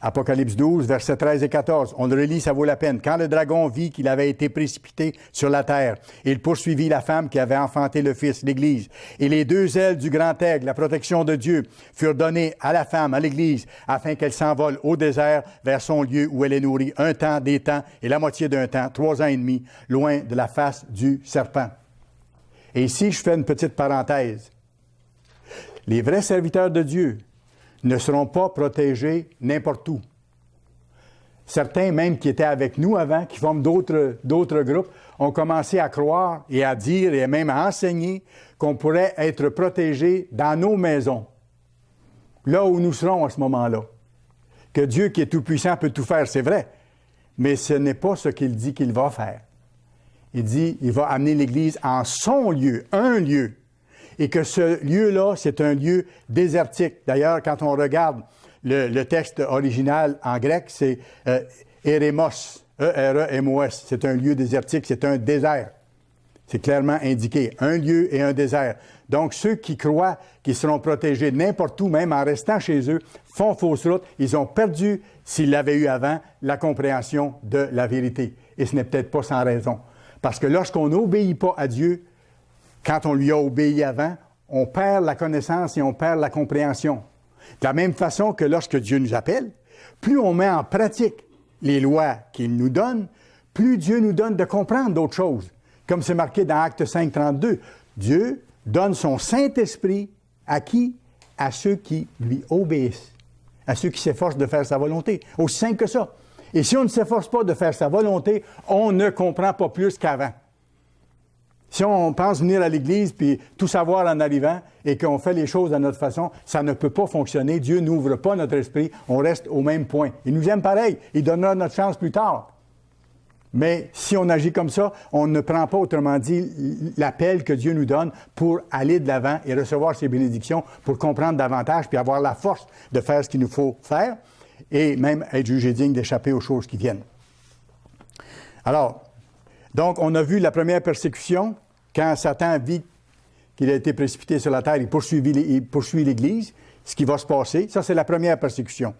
Apocalypse 12, versets 13 et 14. On le relit, ça vaut la peine. Quand le dragon vit qu'il avait été précipité sur la terre, il poursuivit la femme qui avait enfanté le Fils, l'Église. Et les deux ailes du grand aigle, la protection de Dieu, furent données à la femme, à l'Église, afin qu'elle s'envole au désert vers son lieu où elle est nourrie un temps, des temps et la moitié d'un temps, 3 ans et demi, loin de la face du serpent. Et ici, je fais une petite parenthèse. Les vrais serviteurs de Dieu ne seront pas protégés n'importe où. Certains, même qui étaient avec nous avant, qui forment d'autres groupes, ont commencé à croire et à dire et même à enseigner qu'on pourrait être protégés dans nos maisons, là où nous serons à ce moment-là. Que Dieu qui est tout-puissant peut tout faire, c'est vrai, mais ce n'est pas ce qu'il dit qu'il va faire. Il dit qu'il va amener l'Église en son lieu, un lieu. Et que ce lieu-là, c'est un lieu désertique. D'ailleurs, quand on regarde le texte original en grec, c'est Eremos, E-R-E-M-O-S. C'est un lieu désertique, c'est un désert. C'est clairement indiqué, un lieu et un désert. Donc, ceux qui croient qu'ils seront protégés n'importe où, même en restant chez eux, font fausse route. Ils ont perdu, s'ils l'avaient eu avant, la compréhension de la vérité. Et ce n'est peut-être pas sans raison. Parce que lorsqu'on n'obéit pas à Dieu, quand on lui a obéi avant, on perd la connaissance et on perd la compréhension. De la même façon que lorsque Dieu nous appelle, plus on met en pratique les lois qu'il nous donne, plus Dieu nous donne de comprendre d'autres choses. Comme c'est marqué dans Actes 5, 32, Dieu donne son Saint-Esprit à qui? À ceux qui lui obéissent, à ceux qui s'efforcent de faire sa volonté. Aussi simple que ça. Et si on ne s'efforce pas de faire sa volonté, on ne comprend pas plus qu'avant. Si on pense venir à l'Église puis tout savoir en arrivant et qu'on fait les choses à notre façon, ça ne peut pas fonctionner. Dieu n'ouvre pas notre esprit. On reste au même point. Il nous aime pareil. Il donnera notre chance plus tard. Mais si on agit comme ça, on ne prend pas, autrement dit, l'appel que Dieu nous donne pour aller de l'avant et recevoir ses bénédictions, pour comprendre davantage puis avoir la force de faire ce qu'il nous faut faire et même être jugé digne d'échapper aux choses qui viennent. Alors, donc, on a vu la première persécution, quand Satan vit qu'il a été précipité sur la terre, il poursuit l'Église, ce qui va se passer. Ça, c'est la première persécution.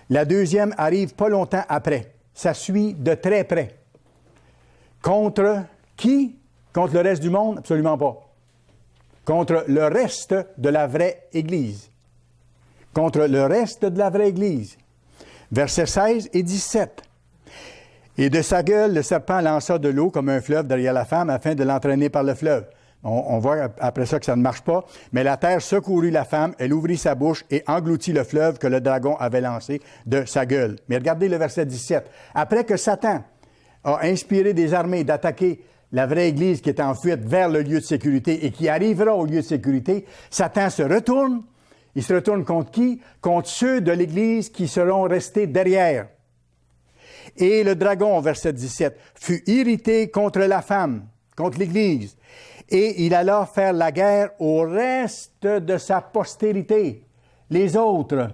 La deuxième arrive pas longtemps après. Ça suit de très près. Contre qui? Contre le reste du monde? Absolument pas. Contre le reste de la vraie Église. Contre le reste de la vraie Église. Versets 16 et 17. Et de sa gueule, le serpent lança de l'eau comme un fleuve derrière la femme afin de l'entraîner par le fleuve. On voit après ça que ça ne marche pas. Mais la terre secourut la femme, elle ouvrit sa bouche et engloutit le fleuve que le dragon avait lancé de sa gueule. Mais regardez le verset 17. Après que Satan a inspiré des armées d'attaquer la vraie Église qui est en fuite vers le lieu de sécurité et qui arrivera au lieu de sécurité, Satan se retourne. Il se retourne contre qui? Contre ceux de l'Église qui seront restés derrière. Et le dragon, verset 17, fut irrité contre la femme, contre l'Église, et il alla faire la guerre au reste de sa postérité, les autres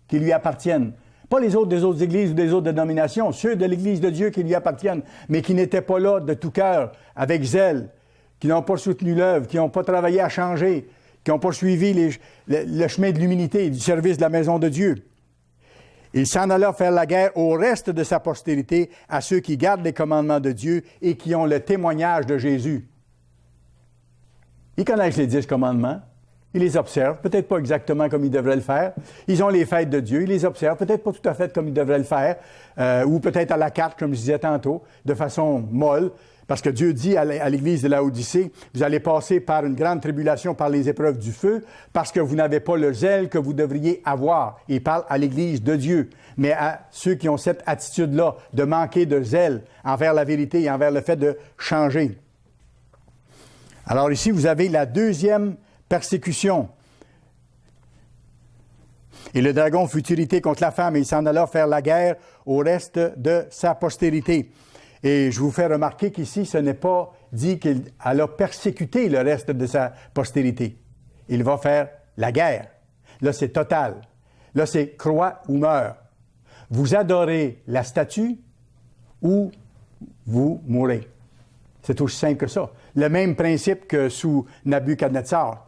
qui lui appartiennent. Pas les autres des autres églises ou des autres dénominations, ceux de l'Église de Dieu qui lui appartiennent, mais qui n'étaient pas là de tout cœur, avec zèle, qui n'ont pas soutenu l'œuvre, qui n'ont pas travaillé à changer, qui n'ont pas suivi le chemin de l'humilité et du service de la maison de Dieu. Il s'en alla faire la guerre au reste de sa postérité, à ceux qui gardent les commandements de Dieu et qui ont le témoignage de Jésus. Ils connaissent les 10 commandements. Ils les observent, peut-être pas exactement comme ils devraient le faire. Ils ont les fêtes de Dieu, ils les observent, peut-être pas tout à fait comme ils devraient le faire, ou peut-être à la carte, comme je disais tantôt, de façon molle, parce que Dieu dit à l'Église de Laodicée, vous allez passer par une grande tribulation, par les épreuves du feu, parce que vous n'avez pas le zèle que vous devriez avoir. Il parle à l'Église de Dieu, mais à ceux qui ont cette attitude-là, de manquer de zèle envers la vérité et envers le fait de changer. Alors ici, vous avez la deuxième persécution. Et le dragon fut irrité contre la femme et il s'en alla faire la guerre au reste de sa postérité. Et je vous fais remarquer qu'ici, ce n'est pas dit qu'elle a persécuté le reste de sa postérité. Il va faire la guerre. Là, c'est total. Là, c'est croix ou meurt. Vous adorez la statue ou vous mourrez. C'est aussi simple que ça. Le même principe que sous Nabuchodonosor.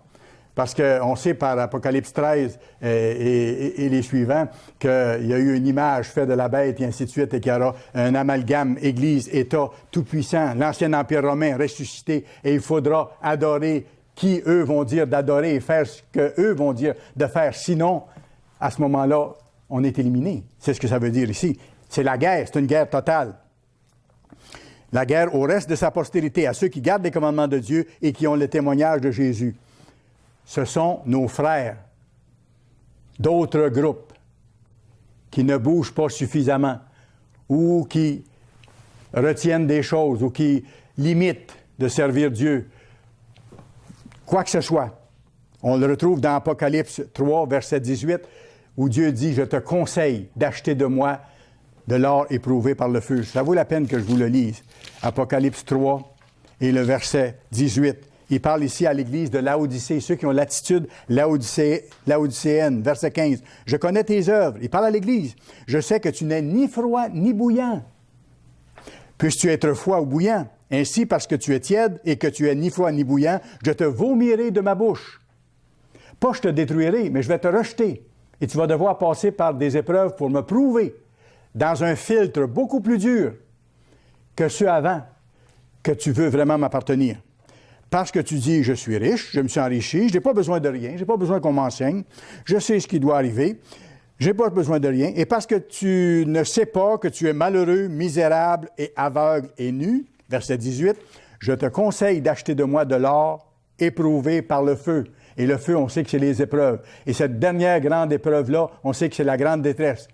Parce qu'on sait par Apocalypse 13 et les suivants qu'il y a eu une image faite de la bête et ainsi de suite et qu'il y aura un amalgame Église, État tout-puissant, l'ancien Empire romain ressuscité et il faudra adorer qui eux vont dire d'adorer et faire ce qu'eux vont dire de faire. Sinon, à ce moment-là, on est éliminé. C'est ce que ça veut dire ici. C'est la guerre, c'est une guerre totale. La guerre au reste de sa postérité, à ceux qui gardent les commandements de Dieu et qui ont le témoignage de Jésus. Ce sont nos frères d'autres groupes qui ne bougent pas suffisamment ou qui retiennent des choses ou qui limitent de servir Dieu. Quoi que ce soit. On le retrouve dans Apocalypse 3, verset 18, où Dieu dit « Je te conseille d'acheter de moi de l'or éprouvé par le feu. » Ça vaut la peine que je vous le lise. Apocalypse 3 et le verset 18. Il parle ici à l'Église de Laodicée, ceux qui ont l'attitude laodicéenne. Verset 15. « Je connais tes œuvres. » Il parle à l'Église. « Je sais que tu n'es ni froid ni bouillant. Puisses-tu être froid ou bouillant? Ainsi, parce que tu es tiède et que tu es ni froid ni bouillant, je te vomirai de ma bouche. Pas je te détruirai, mais je vais te rejeter. Et tu vas devoir passer par des épreuves pour me prouver, dans un filtre beaucoup plus dur que ceux avant, que tu veux vraiment m'appartenir. Parce que tu dis, je suis riche, je me suis enrichi, je n'ai pas besoin de rien, je n'ai pas besoin qu'on m'enseigne, je sais ce qui doit arriver, je n'ai pas besoin de rien. Et parce que tu ne sais pas que tu es malheureux, misérable et aveugle et nu, verset 18, je te conseille d'acheter de moi de l'or éprouvé par le feu. Et le feu, on sait que c'est les épreuves. Et cette dernière grande épreuve-là, on sait que c'est la grande détresse,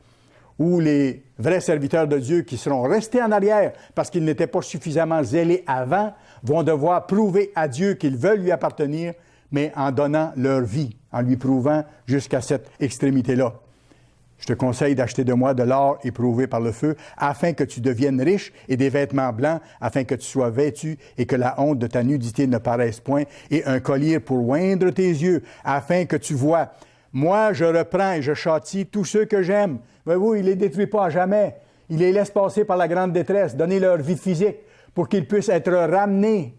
où les vrais serviteurs de Dieu qui seront restés en arrière parce qu'ils n'étaient pas suffisamment zélés avant, vont devoir prouver à Dieu qu'ils veulent lui appartenir, mais en donnant leur vie, en lui prouvant jusqu'à cette extrémité-là. Je te conseille d'acheter de moi de l'or éprouvé par le feu, afin que tu deviennes riche et des vêtements blancs, afin que tu sois vêtu et que la honte de ta nudité ne paraisse point, et un collier pour oindre tes yeux, afin que tu vois. Moi, je reprends et je châtie tous ceux que j'aime. Voyez-vous, il ne les détruit pas à jamais. Il les laisse passer par la grande détresse, donner leur vie physique pour qu'ils puissent être ramenés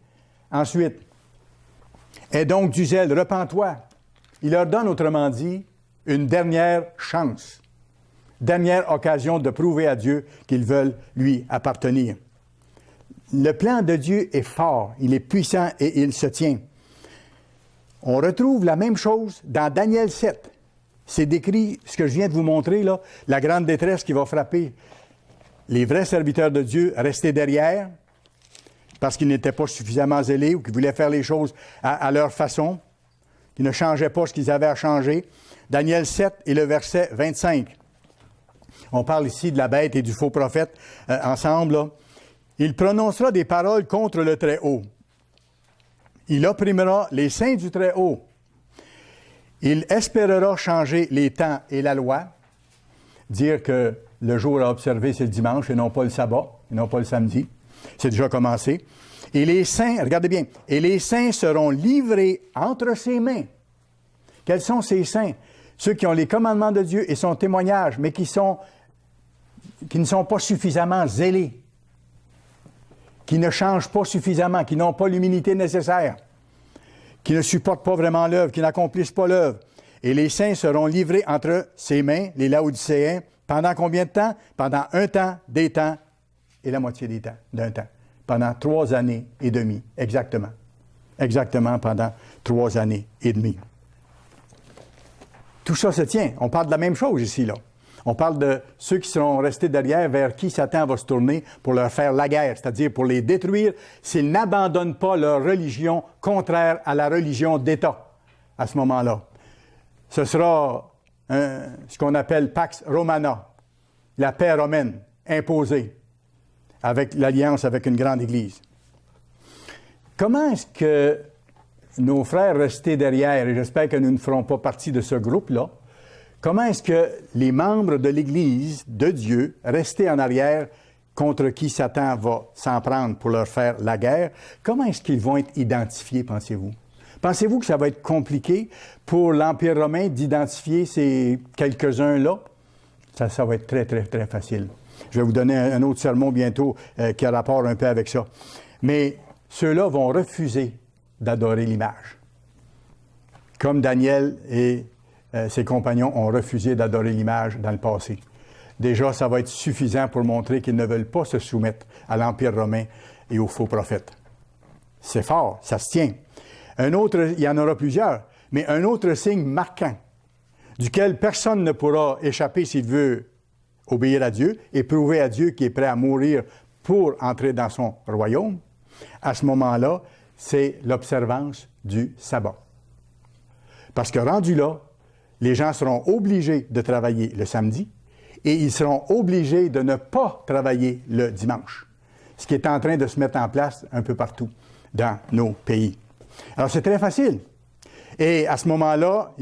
ensuite. Aie donc du zèle, repens-toi. Il leur donne, autrement dit, une dernière chance, dernière occasion de prouver à Dieu qu'ils veulent lui appartenir. Le plan de Dieu est fort, il est puissant et il se tient. On retrouve la même chose dans Daniel 7. C'est décrit, ce que je viens de vous montrer, là, la grande détresse qui va frapper les vrais serviteurs de Dieu restaient derrière parce qu'ils n'étaient pas suffisamment zélés ou qu'ils voulaient faire les choses à leur façon, qu'ils ne changeaient pas ce qu'ils avaient à changer. Daniel 7 et le verset 25. On parle ici de la bête et du faux prophète ensemble, là. Il prononcera des paroles contre le Très-Haut. Il opprimera les saints du Très-Haut. Il espérera changer les temps et la loi, dire que le jour à observer, c'est le dimanche et non pas le sabbat, et non pas le samedi. C'est déjà commencé. Et les saints, regardez bien, et les saints seront livrés entre ses mains. Quels sont ces saints? Ceux qui ont les commandements de Dieu et son témoignage, mais qui ne sont pas suffisamment zélés, qui ne changent pas suffisamment, qui n'ont pas l'humilité nécessaire, qui ne supportent pas vraiment l'œuvre, qui n'accomplissent pas l'œuvre. Et les saints seront livrés entre ses mains, les Laodicéens, pendant combien de temps? Pendant un temps, des temps et la moitié des temps, d'un temps. Pendant 3 années et demie, exactement. Exactement pendant 3 années et demie. Tout ça se tient. On parle de la même chose ici, là. On parle de ceux qui seront restés derrière, vers qui Satan va se tourner pour leur faire la guerre, c'est-à-dire pour les détruire s'ils n'abandonnent pas leur religion contraire à la religion d'État à ce moment-là. Ce sera ce qu'on appelle Pax Romana, la paix romaine imposée avec l'alliance avec une grande Église. Comment est-ce que nos frères restés derrière, et j'espère que nous ne ferons pas partie de ce groupe-là, comment est-ce que les membres de l'Église de Dieu, restés en arrière, contre qui Satan va s'en prendre pour leur faire la guerre, comment est-ce qu'ils vont être identifiés, pensez-vous? Pensez-vous que ça va être compliqué pour l'Empire romain d'identifier ces quelques-uns-là? Ça va être très, très, très facile. Je vais vous donner un autre sermon bientôt qui a rapport un peu avec ça. Mais ceux-là vont refuser d'adorer l'image. Comme Daniel et ses compagnons ont refusé d'adorer l'image dans le passé. Déjà, ça va être suffisant pour montrer qu'ils ne veulent pas se soumettre à l'Empire romain et aux faux prophètes. C'est fort, ça se tient. Un autre, il y en aura plusieurs, mais un autre signe marquant, duquel personne ne pourra échapper s'il veut obéir à Dieu et prouver à Dieu qu'il est prêt à mourir pour entrer dans son royaume, à ce moment-là, c'est l'observance du sabbat. Parce que rendu là, les gens seront obligés de travailler le samedi et ils seront obligés de ne pas travailler le dimanche, ce qui est en train de se mettre en place un peu partout dans nos pays. Alors, c'est très facile. Et à ce moment-là,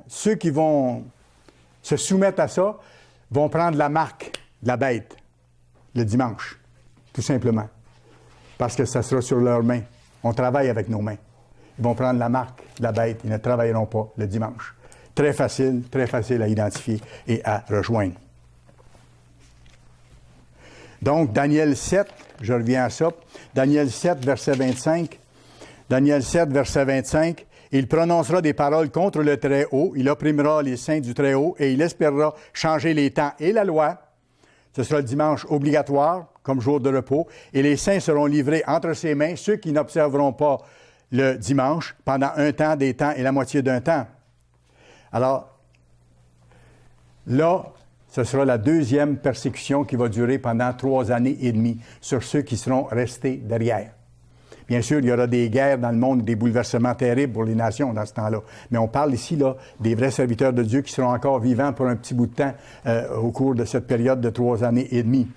ceux qui vont se soumettre à ça vont prendre la marque de la bête le dimanche, tout simplement, parce que ça sera sur leurs mains. On travaille avec nos mains. Ils vont prendre la marque de la bête. Ils ne travailleront pas le dimanche. Très facile à identifier et à rejoindre. Donc, Daniel 7, je reviens à ça. Daniel 7, verset 25. Daniel 7, verset 25. Il prononcera des paroles contre le Très-Haut. Il opprimera les saints du Très-Haut et il espérera changer les temps et la loi. Ce sera le dimanche obligatoire comme jour de repos. Et les saints seront livrés entre ses mains, ceux qui n'observeront pas le dimanche, pendant un temps, des temps et la moitié d'un temps. Alors, là, ce sera la deuxième persécution qui va durer pendant 3 années et demie sur ceux qui seront restés derrière. Bien sûr, il y aura des guerres dans le monde, des bouleversements terribles pour les nations dans ce temps-là. Mais on parle ici là, des vrais serviteurs de Dieu qui seront encore vivants pour un petit bout de temps au cours de cette période de 3 années et demie.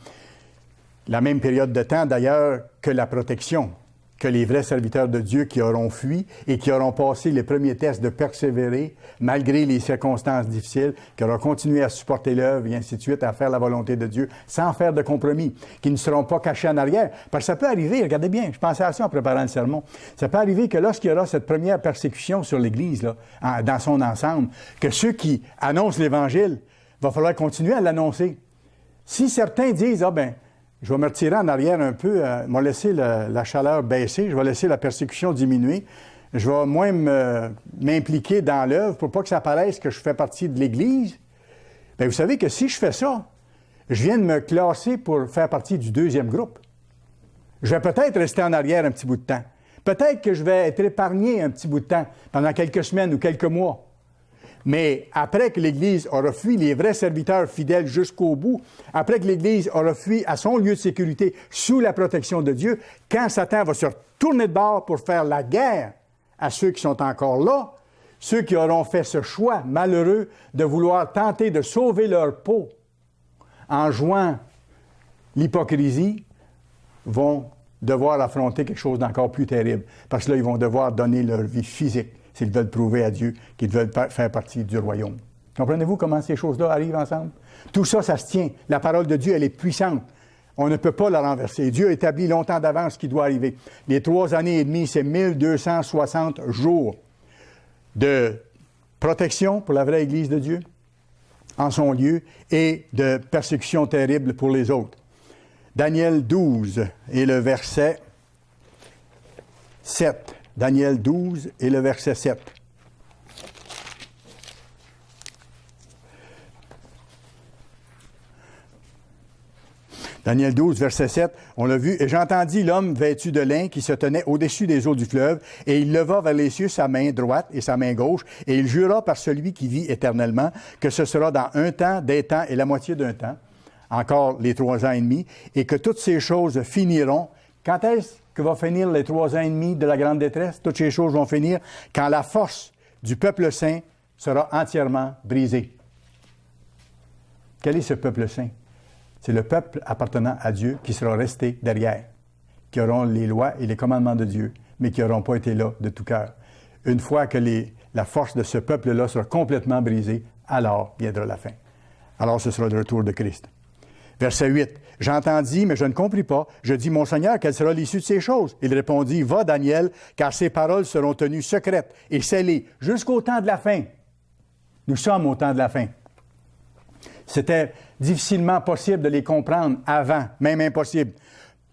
La même période de temps, d'ailleurs, que la protection, que les vrais serviteurs de Dieu qui auront fui et qui auront passé les premiers tests de persévérer malgré les circonstances difficiles, qui auront continué à supporter l'œuvre et ainsi de suite, à faire la volonté de Dieu sans faire de compromis, qui ne seront pas cachés en arrière. Parce que ça peut arriver, regardez bien, je pensais à ça en préparant le sermon, ça peut arriver que lorsqu'il y aura cette première persécution sur l'Église, là, dans son ensemble, que ceux qui annoncent l'Évangile, va falloir continuer à l'annoncer. Si certains disent, je vais me retirer en arrière un peu, je vais laisser la chaleur baisser, je vais laisser la persécution diminuer, je vais moins m'impliquer dans l'œuvre pour pas que ça paraisse que je fais partie de l'Église. Bien, vous savez que si je fais ça, je viens de me classer pour faire partie du deuxième groupe. Je vais peut-être rester en arrière un petit bout de temps. Peut-être que je vais être épargné un petit bout de temps, pendant quelques semaines ou quelques mois. Mais après que l'Église aura fui les vrais serviteurs fidèles jusqu'au bout, après que l'Église aura fui à son lieu de sécurité sous la protection de Dieu, quand Satan va se retourner de bord pour faire la guerre à ceux qui sont encore là, ceux qui auront fait ce choix malheureux de vouloir tenter de sauver leur peau en jouant l'hypocrisie, vont devoir affronter quelque chose d'encore plus terrible. Parce que là, ils vont devoir donner leur vie physique s'ils veulent prouver à Dieu qu'ils veulent faire partie du royaume. Comprenez-vous comment ces choses-là arrivent ensemble? Tout ça, ça se tient. La parole de Dieu, elle est puissante. On ne peut pas la renverser. Dieu a établi longtemps d'avance ce qui doit arriver. Les 3 années et demie, c'est 1260 jours de protection pour la vraie Église de Dieu en son lieu et de persécution terrible pour les autres. Daniel 12 et le verset 7. Daniel 12 et le verset 7. Daniel 12, verset 7, on l'a vu. « Et j'entendis l'homme vêtu de lin qui se tenait au-dessus des eaux du fleuve, et il leva vers les cieux sa main droite et sa main gauche, et il jura par celui qui vit éternellement que ce sera dans un temps, des temps et la moitié d'un temps, encore les 3 ans et demi, et que toutes ces choses finiront. » Quand est-ce que va finir les 3 ans et demi de la grande détresse? Toutes ces choses vont finir quand la force du peuple saint sera entièrement brisée. Quel est ce peuple saint? C'est le peuple appartenant à Dieu qui sera resté derrière, qui auront les lois et les commandements de Dieu, mais qui n'auront pas été là de tout cœur. Une fois que la force de ce peuple-là sera complètement brisée, alors viendra la fin. Alors ce sera le retour de Christ. Verset 8. « J'entendis, mais je ne compris pas. Je dis, mon Seigneur, quelle sera l'issue de ces choses? Il répondit, va, Daniel, car ces paroles seront tenues secrètes et scellées jusqu'au temps de la fin. » Nous sommes au temps de la fin. C'était difficilement possible de les comprendre avant, même impossible.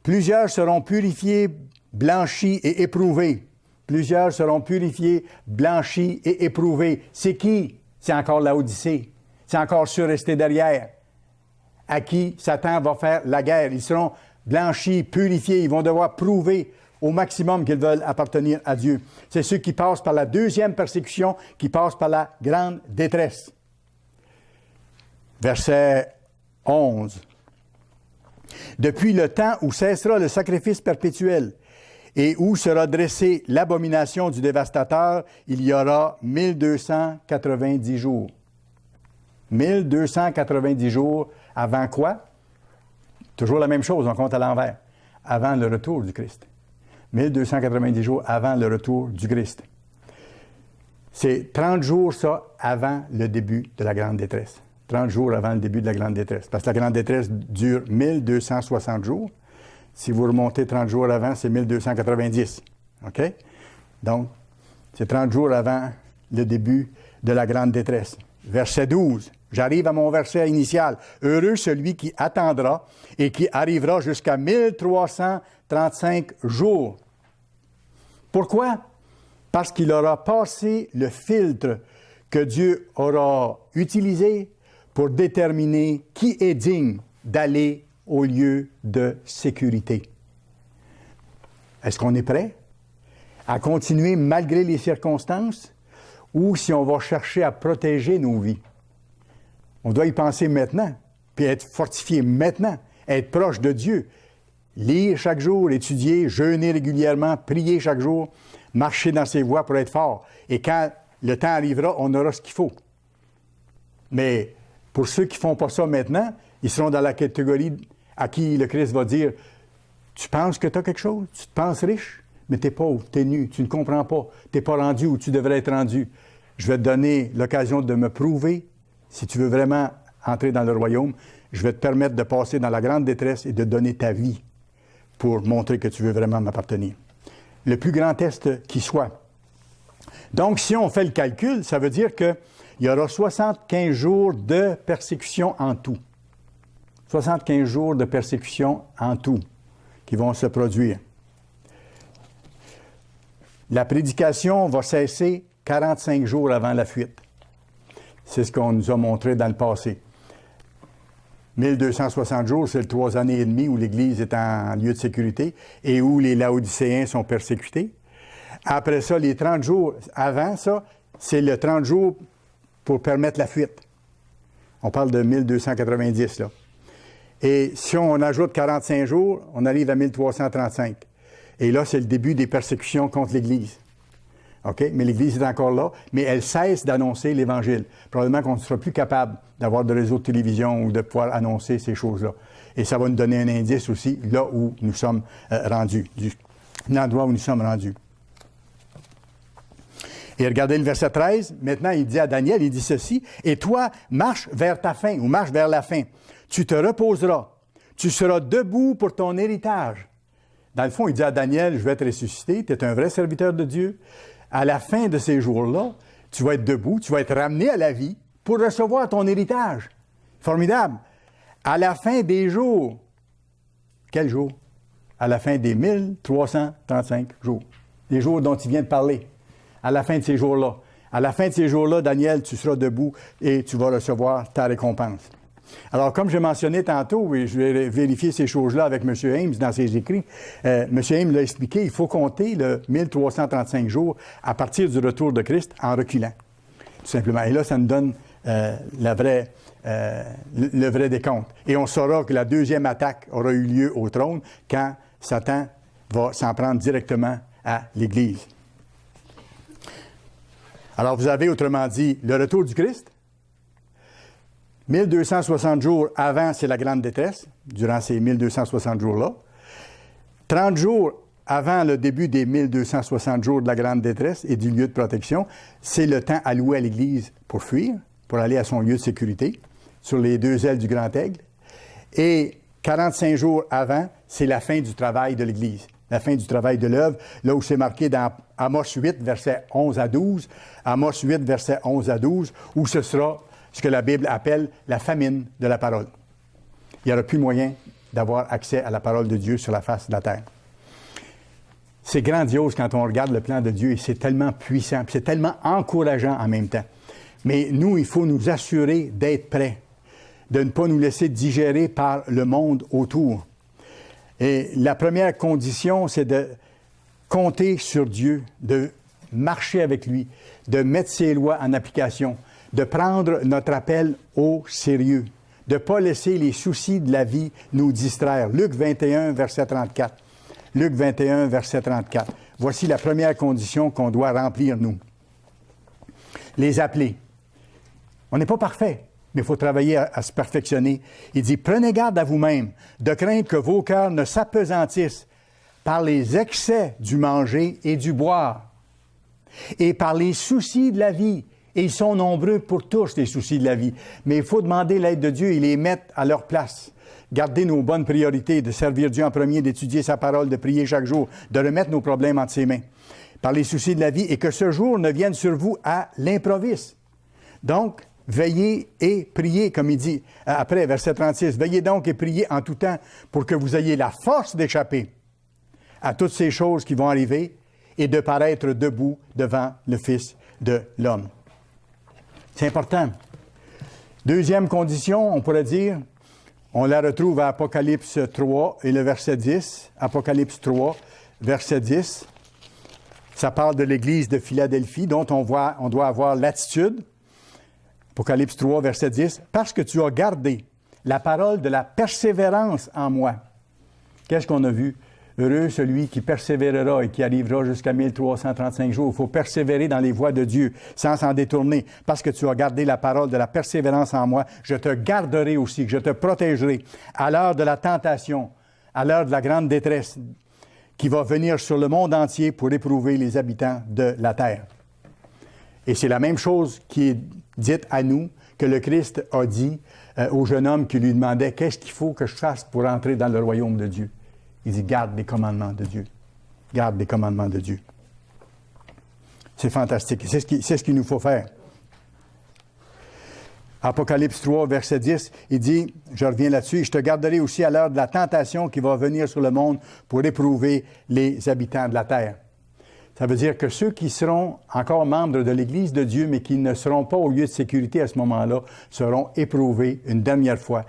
Plusieurs seront purifiés, blanchis et éprouvés. Plusieurs seront purifiés, blanchis et éprouvés. C'est qui? C'est encore l'Odyssée. C'est encore ceux restés derrière, à qui Satan va faire la guerre. Ils seront blanchis, purifiés. Ils vont devoir prouver au maximum qu'ils veulent appartenir à Dieu. C'est ceux qui passent par la deuxième persécution, qui passent par la grande détresse. Verset 11. « Depuis le temps où cessera le sacrifice perpétuel et où sera dressée l'abomination du dévastateur, il y aura 1290 jours. » 1290 jours avant quoi? Toujours la même chose, on compte à l'envers. Avant le retour du Christ. 1290 jours avant le retour du Christ. C'est 30 jours, ça, avant le début de la grande détresse. 30 jours avant le début de la grande détresse. Parce que la grande détresse dure 1260 jours. Si vous remontez 30 jours avant, c'est 1290. OK? Donc, c'est 30 jours avant le début de la grande détresse. Verset 12. J'arrive à mon verset initial. « Heureux celui qui attendra et qui arrivera jusqu'à 1335 jours. » Pourquoi? Parce qu'il aura passé le filtre que Dieu aura utilisé pour déterminer qui est digne d'aller au lieu de sécurité. Est-ce qu'on est prêt à continuer malgré les circonstances ou si on va chercher à protéger nos vies? On doit y penser maintenant, puis être fortifié maintenant, être proche de Dieu, lire chaque jour, étudier, jeûner régulièrement, prier chaque jour, marcher dans ses voies pour être fort. Et quand le temps arrivera, on aura ce qu'il faut. Mais pour ceux qui ne font pas ça maintenant, ils seront dans la catégorie à qui le Christ va dire « Tu penses que tu as quelque chose? Tu te penses riche? Mais tu es pauvre, tu es nu, tu ne comprends pas, tu n'es pas rendu où tu devrais être rendu. Je vais te donner l'occasion de me prouver. Si tu veux vraiment entrer dans le royaume, je vais te permettre de passer dans la grande détresse et de donner ta vie pour montrer que tu veux vraiment m'appartenir. » Le plus grand test qui soit. Donc, si on fait le calcul, ça veut dire qu'il y aura 75 jours de persécution en tout. 75 jours de persécution en tout qui vont se produire. La prédication va cesser 45 jours avant la fuite. C'est ce qu'on nous a montré dans le passé. 1260 jours, c'est le 3 années et demie où l'Église est en lieu de sécurité et où les Laodicéens sont persécutés. Après ça, les 30 jours avant ça, c'est le 30 jours pour permettre la fuite. On parle de 1290, là. Et si on ajoute 45 jours, on arrive à 1335. Et là, c'est le début des persécutions contre l'Église. OK? Mais l'Église est encore là, mais elle cesse d'annoncer l'Évangile. Probablement qu'on ne sera plus capable d'avoir de réseau de télévision ou de pouvoir annoncer ces choses-là. Et ça va nous donner un indice aussi, là où nous sommes rendus, l'endroit où nous sommes rendus. Et regardez le verset 13. Maintenant, il dit à Daniel, il dit ceci, « Et toi, marche vers ta fin, ou marche vers la fin. Tu te reposeras. Tu seras debout pour ton héritage. » Dans le fond, il dit à Daniel, « Je vais te ressusciter. Tu es un vrai serviteur de Dieu. À la fin de ces jours-là, tu vas être debout, tu vas être ramené à la vie pour recevoir ton héritage. » Formidable. À la fin des jours. Quel jour? À la fin des 1335 jours. Les jours dont il vient de parler. À la fin de ces jours-là. À la fin de ces jours-là, Daniel, tu seras debout et tu vas recevoir ta récompense. Alors, comme j'ai mentionné tantôt, et je vais vérifier ces choses-là avec M. Ames dans ses écrits, M. Ames l'a expliqué, il faut compter le 1335 jours à partir du retour de Christ en reculant, tout simplement. Et là, ça nous donne le vrai décompte. Et on saura que la deuxième attaque aura eu lieu au trône quand Satan va s'en prendre directement à l'Église. Alors, vous avez, autrement dit, le retour du Christ. 1260 jours avant, c'est la grande détresse, durant ces 1260 jours-là. 30 jours avant le début des 1260 jours de la grande détresse et du lieu de protection, c'est le temps alloué à l'Église pour fuir, pour aller à son lieu de sécurité, sur les deux ailes du grand aigle. Et 45 jours avant, c'est la fin du travail de l'Église, la fin du travail de l'œuvre, là où c'est marqué dans Amos 8, versets 11 à 12, Amos 8, versets 11 à 12, où ce sera ce que la Bible appelle la famine de la parole. Il n'y aura plus moyen d'avoir accès à la parole de Dieu sur la face de la terre. C'est grandiose quand on regarde le plan de Dieu et c'est tellement puissant, puis c'est tellement encourageant en même temps. Mais nous, il faut nous assurer d'être prêts, de ne pas nous laisser digérer par le monde autour. Et la première condition, c'est de compter sur Dieu, de marcher avec lui, de mettre ses lois en application, de prendre notre appel au sérieux, de ne pas laisser les soucis de la vie nous distraire. Luc 21, verset 34. Luc 21, verset 34. Voici la première condition qu'on doit remplir, nous. Les appeler. On n'est pas parfait, mais il faut travailler à se perfectionner. Il dit, prenez garde à vous-même, de craindre que vos cœurs ne s'apesantissent par les excès du manger et du boire, et par les soucis de la vie. Et ils sont nombreux pour tous, les soucis de la vie. Mais il faut demander l'aide de Dieu et les mettre à leur place. Garder nos bonnes priorités, de servir Dieu en premier, d'étudier sa parole, de prier chaque jour, de remettre nos problèmes entre ses mains. Par les soucis de la vie, et que ce jour ne vienne sur vous à l'improviste. Donc, veillez et priez, comme il dit après, verset 36. Veillez donc et priez en tout temps pour que vous ayez la force d'échapper à toutes ces choses qui vont arriver et de paraître debout devant le Fils de l'homme. C'est important. Deuxième condition, on pourrait dire, on la retrouve à Apocalypse 3 et le verset 10. Apocalypse 3, verset 10. Ça parle de l'Église de Philadelphie, dont on doit avoir l'attitude. Apocalypse 3, verset 10. « Parce que tu as gardé la parole de la persévérance en moi. » Qu'est-ce qu'on a vu? Heureux celui qui persévérera et qui arrivera jusqu'à 1335 jours. Il faut persévérer dans les voies de Dieu sans s'en détourner. Parce que tu as gardé la parole de la persévérance en moi, je te garderai aussi, je te protégerai à l'heure de la tentation, à l'heure de la grande détresse qui va venir sur le monde entier pour éprouver les habitants de la terre. Et c'est la même chose qui est dite à nous que le Christ a dit au jeune homme qui lui demandait « Qu'est-ce qu'il faut que je fasse pour entrer dans le royaume de Dieu? » Il dit « Garde les commandements de Dieu. Garde les commandements de Dieu. » C'est fantastique. C'est ce qu'il nous faut faire. Apocalypse 3, verset 10, il dit, je reviens là-dessus, « Je te garderai aussi à l'heure de la tentation qui va venir sur le monde pour éprouver les habitants de la terre. » Ça veut dire que ceux qui seront encore membres de l'Église de Dieu, mais qui ne seront pas au lieu de sécurité à ce moment-là, seront éprouvés une dernière fois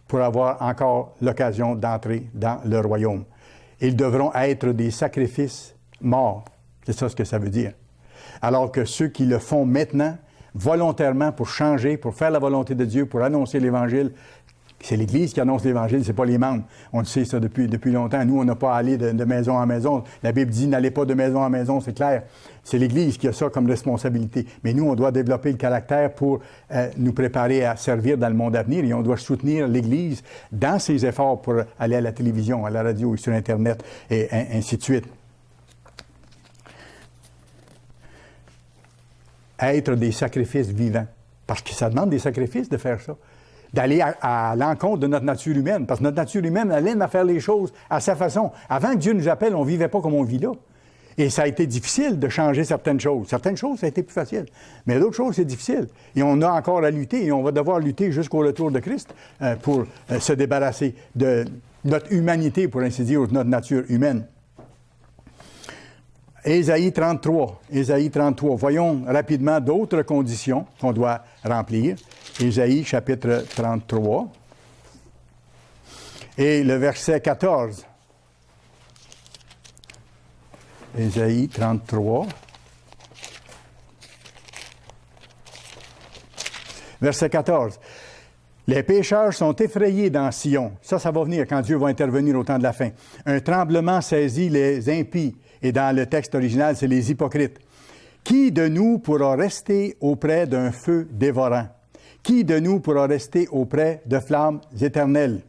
pour avoir encore l'occasion d'entrer dans le royaume. Ils devront être des sacrifices morts. C'est ça ce que ça veut dire. Alors que ceux qui le font maintenant volontairement pour changer, pour faire la volonté de Dieu, pour annoncer l'Évangile. C'est l'Église qui annonce l'Évangile, c'est pas les membres. On le sait ça depuis longtemps. Nous, on n'a pas à aller de maison en maison. La Bible dit, n'allez pas de maison en maison, c'est clair. C'est l'Église qui a ça comme responsabilité. Mais nous, on doit développer le caractère pour nous préparer à servir dans le monde à venir et on doit soutenir l'Église dans ses efforts pour aller à la télévision, à la radio, sur Internet et ainsi de suite. Être des sacrifices vivants. Parce que ça demande des sacrifices de faire ça. D'aller à l'encontre de notre nature humaine. Parce que notre nature humaine, elle aime à faire les choses à sa façon. Avant que Dieu nous appelle, on ne vivait pas comme on vit là. Et ça a été difficile de changer certaines choses. Certaines choses, ça a été plus facile. Mais d'autres choses, c'est difficile. Et on a encore à lutter, et on va devoir lutter jusqu'au retour de Christ pour se débarrasser de notre humanité, pour ainsi dire, ou de notre nature humaine. Ésaïe 33. Ésaïe 33. Voyons rapidement d'autres conditions qu'on doit remplir. Ésaïe, chapitre 33. Et le verset 14. Ésaïe 33. Verset 14. Les pécheurs sont effrayés dans Sion. Ça va venir quand Dieu va intervenir au temps de la fin. Un tremblement saisit les impies. Et dans le texte original, c'est les hypocrites. Qui de nous pourra rester auprès d'un feu dévorant? Qui de nous pourra rester auprès de flammes éternelles?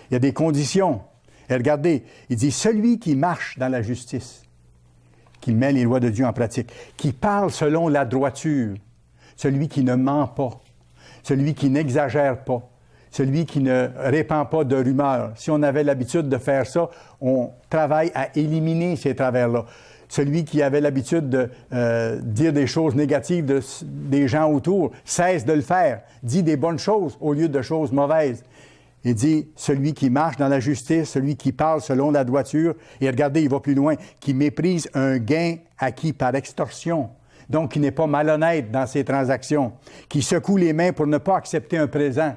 Il y a des conditions. Et regardez, il dit, celui qui marche dans la justice, qui met les lois de Dieu en pratique, qui parle selon la droiture, celui qui ne ment pas, celui qui n'exagère pas, celui qui ne répand pas de rumeurs. Si on avait l'habitude de faire ça, on travaille à éliminer ces travers-là. Celui qui avait l'habitude de dire des choses négatives des gens autour, cesse de le faire. Dit des bonnes choses au lieu de choses mauvaises. Il dit, celui qui marche dans la justice, celui qui parle selon la droiture, et regardez, il va plus loin, qui méprise un gain acquis par extorsion. Donc, qui n'est pas malhonnête dans ses transactions, qui secoue les mains pour ne pas accepter un présent.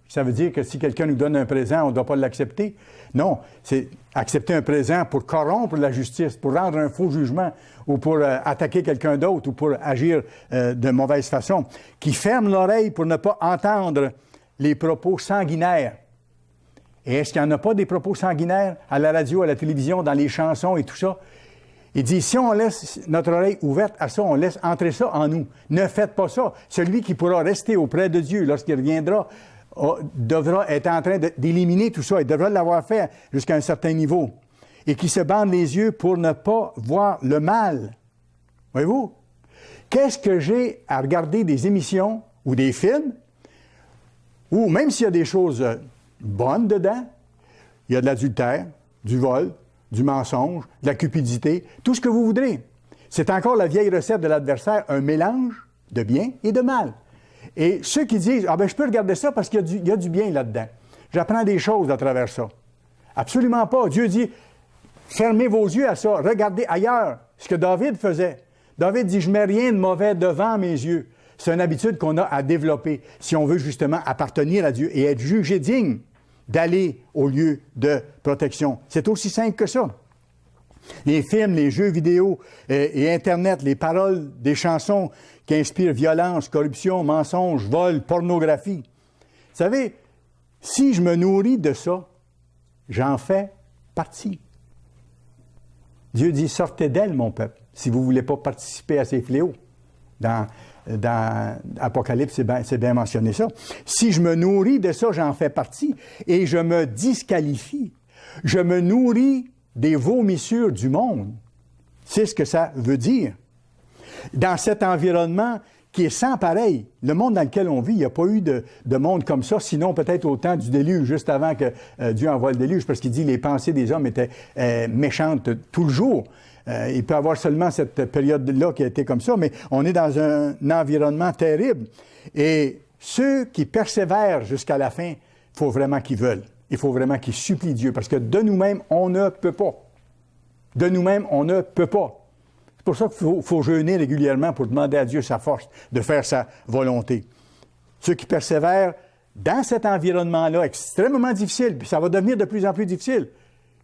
Ça veut dire que si quelqu'un nous donne un présent, on ne doit pas l'accepter? Non, c'est accepter un présent pour corrompre la justice, pour rendre un faux jugement, ou pour attaquer quelqu'un d'autre, ou pour agir de mauvaise façon. Qui ferme l'oreille pour ne pas entendre les propos sanguinaires. Et est-ce qu'il n'y en a pas des propos sanguinaires à la radio, à la télévision, dans les chansons et tout ça? Il dit, si on laisse notre oreille ouverte à ça, on laisse entrer ça en nous. Ne faites pas ça. Celui qui pourra rester auprès de Dieu lorsqu'il reviendra devra être en train d'éliminer tout ça. Il devra l'avoir fait jusqu'à un certain niveau. Et qui se bande les yeux pour ne pas voir le mal. Voyez-vous? Qu'est-ce que j'ai à regarder des émissions ou des films où, même s'il y a des choses bonnes dedans, il y a de l'adultère, du vol, du mensonge, de la cupidité, tout ce que vous voudrez. C'est encore la vieille recette de l'adversaire, un mélange de bien et de mal. Et ceux qui disent, ah ben je peux regarder ça parce qu'il y a du bien là-dedans. J'apprends des choses à travers ça. Absolument pas. Dieu dit, fermez vos yeux à ça, regardez ailleurs. Ce que David faisait. David dit, je ne mets rien de mauvais devant mes yeux. C'est une habitude qu'on a à développer si on veut justement appartenir à Dieu et être jugé digne d'aller au lieu de protection. C'est aussi simple que ça. Les films, les jeux vidéo et Internet, les paroles des chansons qui inspirent violence, corruption, mensonge, vol, pornographie. Vous savez, si je me nourris de ça, j'en fais partie. Dieu dit, sortez d'elle, mon peuple, si vous ne voulez pas participer à ces fléaux. Dans Apocalypse, c'est bien mentionné ça. Si je me nourris de ça, j'en fais partie et je me disqualifie. Je me nourris des vomissures du monde. C'est ce que ça veut dire. Dans cet environnement qui est sans pareil, le monde dans lequel on vit, il n'y a pas eu de monde comme ça, sinon peut-être au temps du déluge, juste avant que Dieu envoie le déluge, parce qu'il dit les pensées des hommes étaient méchantes tout le jour. Il peut y avoir seulement cette période-là qui a été comme ça, mais on est dans un environnement terrible. Et ceux qui persévèrent jusqu'à la fin, il faut vraiment qu'ils veulent. Il faut vraiment qu'ils supplient Dieu, parce que de nous-mêmes, on ne peut pas. De nous-mêmes, on ne peut pas. C'est pour ça qu'il faut jeûner régulièrement pour demander à Dieu sa force de faire sa volonté. Ceux qui persévèrent dans cet environnement-là extrêmement difficile, puis ça va devenir de plus en plus difficile,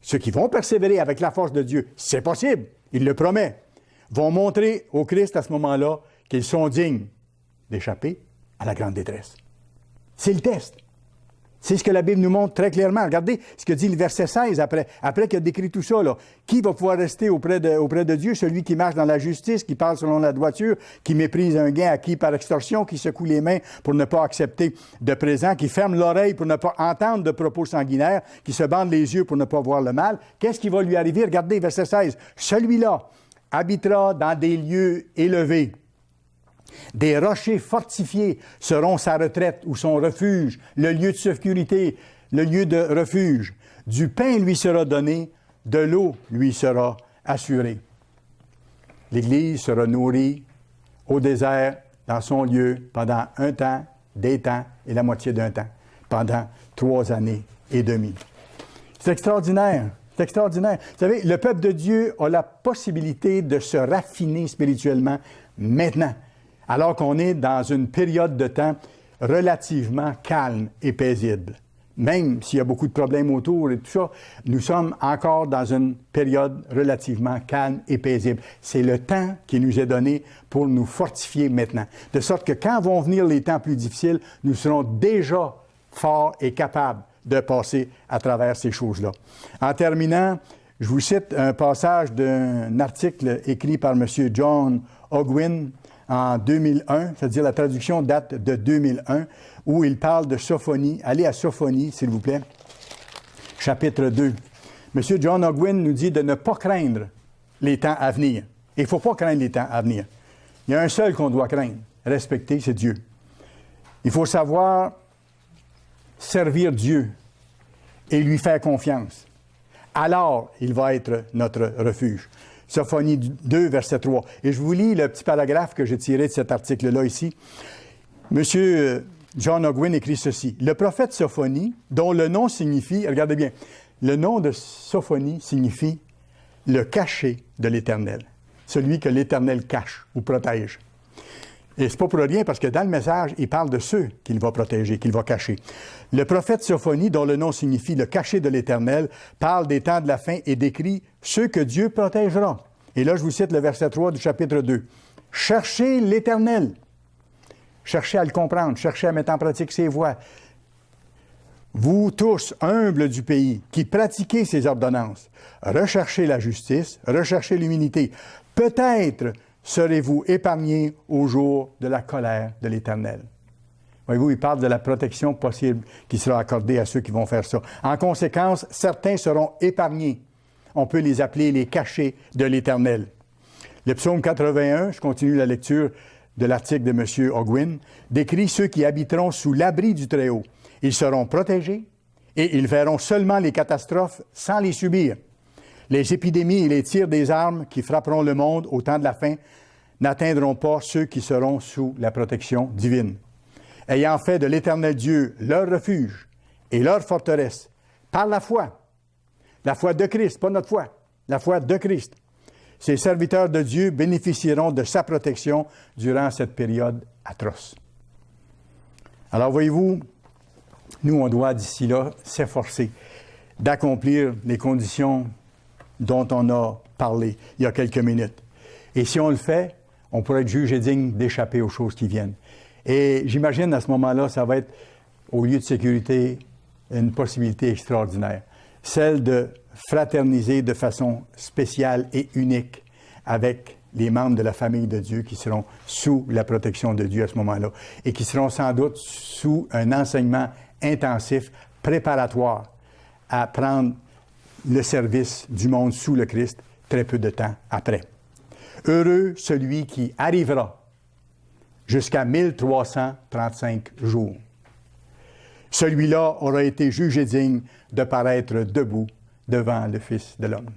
ceux qui vont persévérer avec la force de Dieu, c'est possible, il le promet, vont montrer au Christ à ce moment-là qu'ils sont dignes. d'échapper à la grande détresse. C'est le test. C'est ce que la Bible nous montre très clairement. Regardez ce que dit le verset 16 après qu'il a décrit tout ça. Là. Qui va pouvoir rester auprès de Dieu? Celui qui marche dans la justice, qui parle selon la droiture, qui méprise un gain acquis par extorsion, qui secoue les mains pour ne pas accepter de présent, qui ferme l'oreille pour ne pas entendre de propos sanguinaires, qui se bande les yeux pour ne pas voir le mal. Qu'est-ce qui va lui arriver? Regardez, verset 16. Celui-là habitera dans des lieux élevés. Des rochers fortifiés seront sa retraite ou son refuge, le lieu de sécurité, le lieu de refuge. Du pain lui sera donné, de l'eau lui sera assurée. L'Église sera nourrie au désert, dans son lieu, pendant un temps, des temps et la moitié d'un temps, pendant 3 années et demie. C'est extraordinaire. C'est extraordinaire. Vous savez, le peuple de Dieu a la possibilité de se raffiner spirituellement maintenant, alors qu'on est dans une période de temps relativement calme et paisible. Même s'il y a beaucoup de problèmes autour et tout ça, nous sommes encore dans une période relativement calme et paisible. C'est le temps qui nous est donné pour nous fortifier maintenant. De sorte que quand vont venir les temps plus difficiles, nous serons déjà forts et capables de passer à travers ces choses-là. En terminant, je vous cite un passage d'un article écrit par M. John Ogwyn en 2001, c'est-à-dire la traduction date de 2001, où il parle de Sophonie. Allez à Sophonie, s'il vous plaît, chapitre 2. M. John Ogwyn nous dit de ne pas craindre les temps à venir. Il ne faut pas craindre les temps à venir. Il y a un seul qu'on doit craindre, respecter, c'est Dieu. Il faut savoir servir Dieu et lui faire confiance. Alors, il va être notre refuge. Sophonie 2, verset 3. Et je vous lis le petit paragraphe que j'ai tiré de cet article-là ici. Monsieur John Ogwyn écrit ceci. Le prophète Sophonie, dont le nom signifie, regardez bien, le nom de Sophonie signifie le caché de l'Éternel. Celui que l'Éternel cache ou protège. Et c'est pas pour rien, parce que dans le message, il parle de ceux qu'il va protéger, qu'il va cacher. Le prophète Sophonie, dont le nom signifie le caché de l'Éternel, parle des temps de la fin et décrit ceux que Dieu protégera. Et là, je vous cite le verset 3 du chapitre 2. « Cherchez l'Éternel. » Cherchez à le comprendre, cherchez à mettre en pratique ses voies. « Vous tous, humbles du pays, qui pratiquez ses ordonnances, recherchez la justice, recherchez l'humilité. Peut-être serez-vous épargnés au jour de la colère de l'Éternel. » Voyez-vous, il parle de la protection possible qui sera accordée à ceux qui vont faire ça. En conséquence, certains seront épargnés. On peut les appeler les cachés de l'Éternel. Le psaume 81, je continue la lecture de l'article de M. Ogwyn, décrit ceux qui habiteront sous l'abri du Très-Haut. Ils seront protégés et ils verront seulement les catastrophes sans les subir. Les épidémies et les tirs des armes qui frapperont le monde au temps de la fin n'atteindront pas ceux qui seront sous la protection divine. Ayant fait de l'Éternel Dieu leur refuge et leur forteresse, par la foi de Christ, pas notre foi, la foi de Christ, ces serviteurs de Dieu bénéficieront de sa protection durant cette période atroce. Alors voyez-vous, nous, on doit d'ici là s'efforcer d'accomplir les conditions dont on a parlé il y a quelques minutes. Et si on le fait, on pourrait être jugé digne d'échapper aux choses qui viennent. Et j'imagine à ce moment-là, ça va être, au lieu de sécurité, une possibilité extraordinaire. Celle de fraterniser de façon spéciale et unique avec les membres de la famille de Dieu qui seront sous la protection de Dieu à ce moment-là et qui seront sans doute sous un enseignement intensif, préparatoire à prendre le service du monde sous le Christ très peu de temps après. Heureux celui qui arrivera jusqu'à 1335 jours. Celui-là aura été jugé digne de paraître debout devant le Fils de l'homme.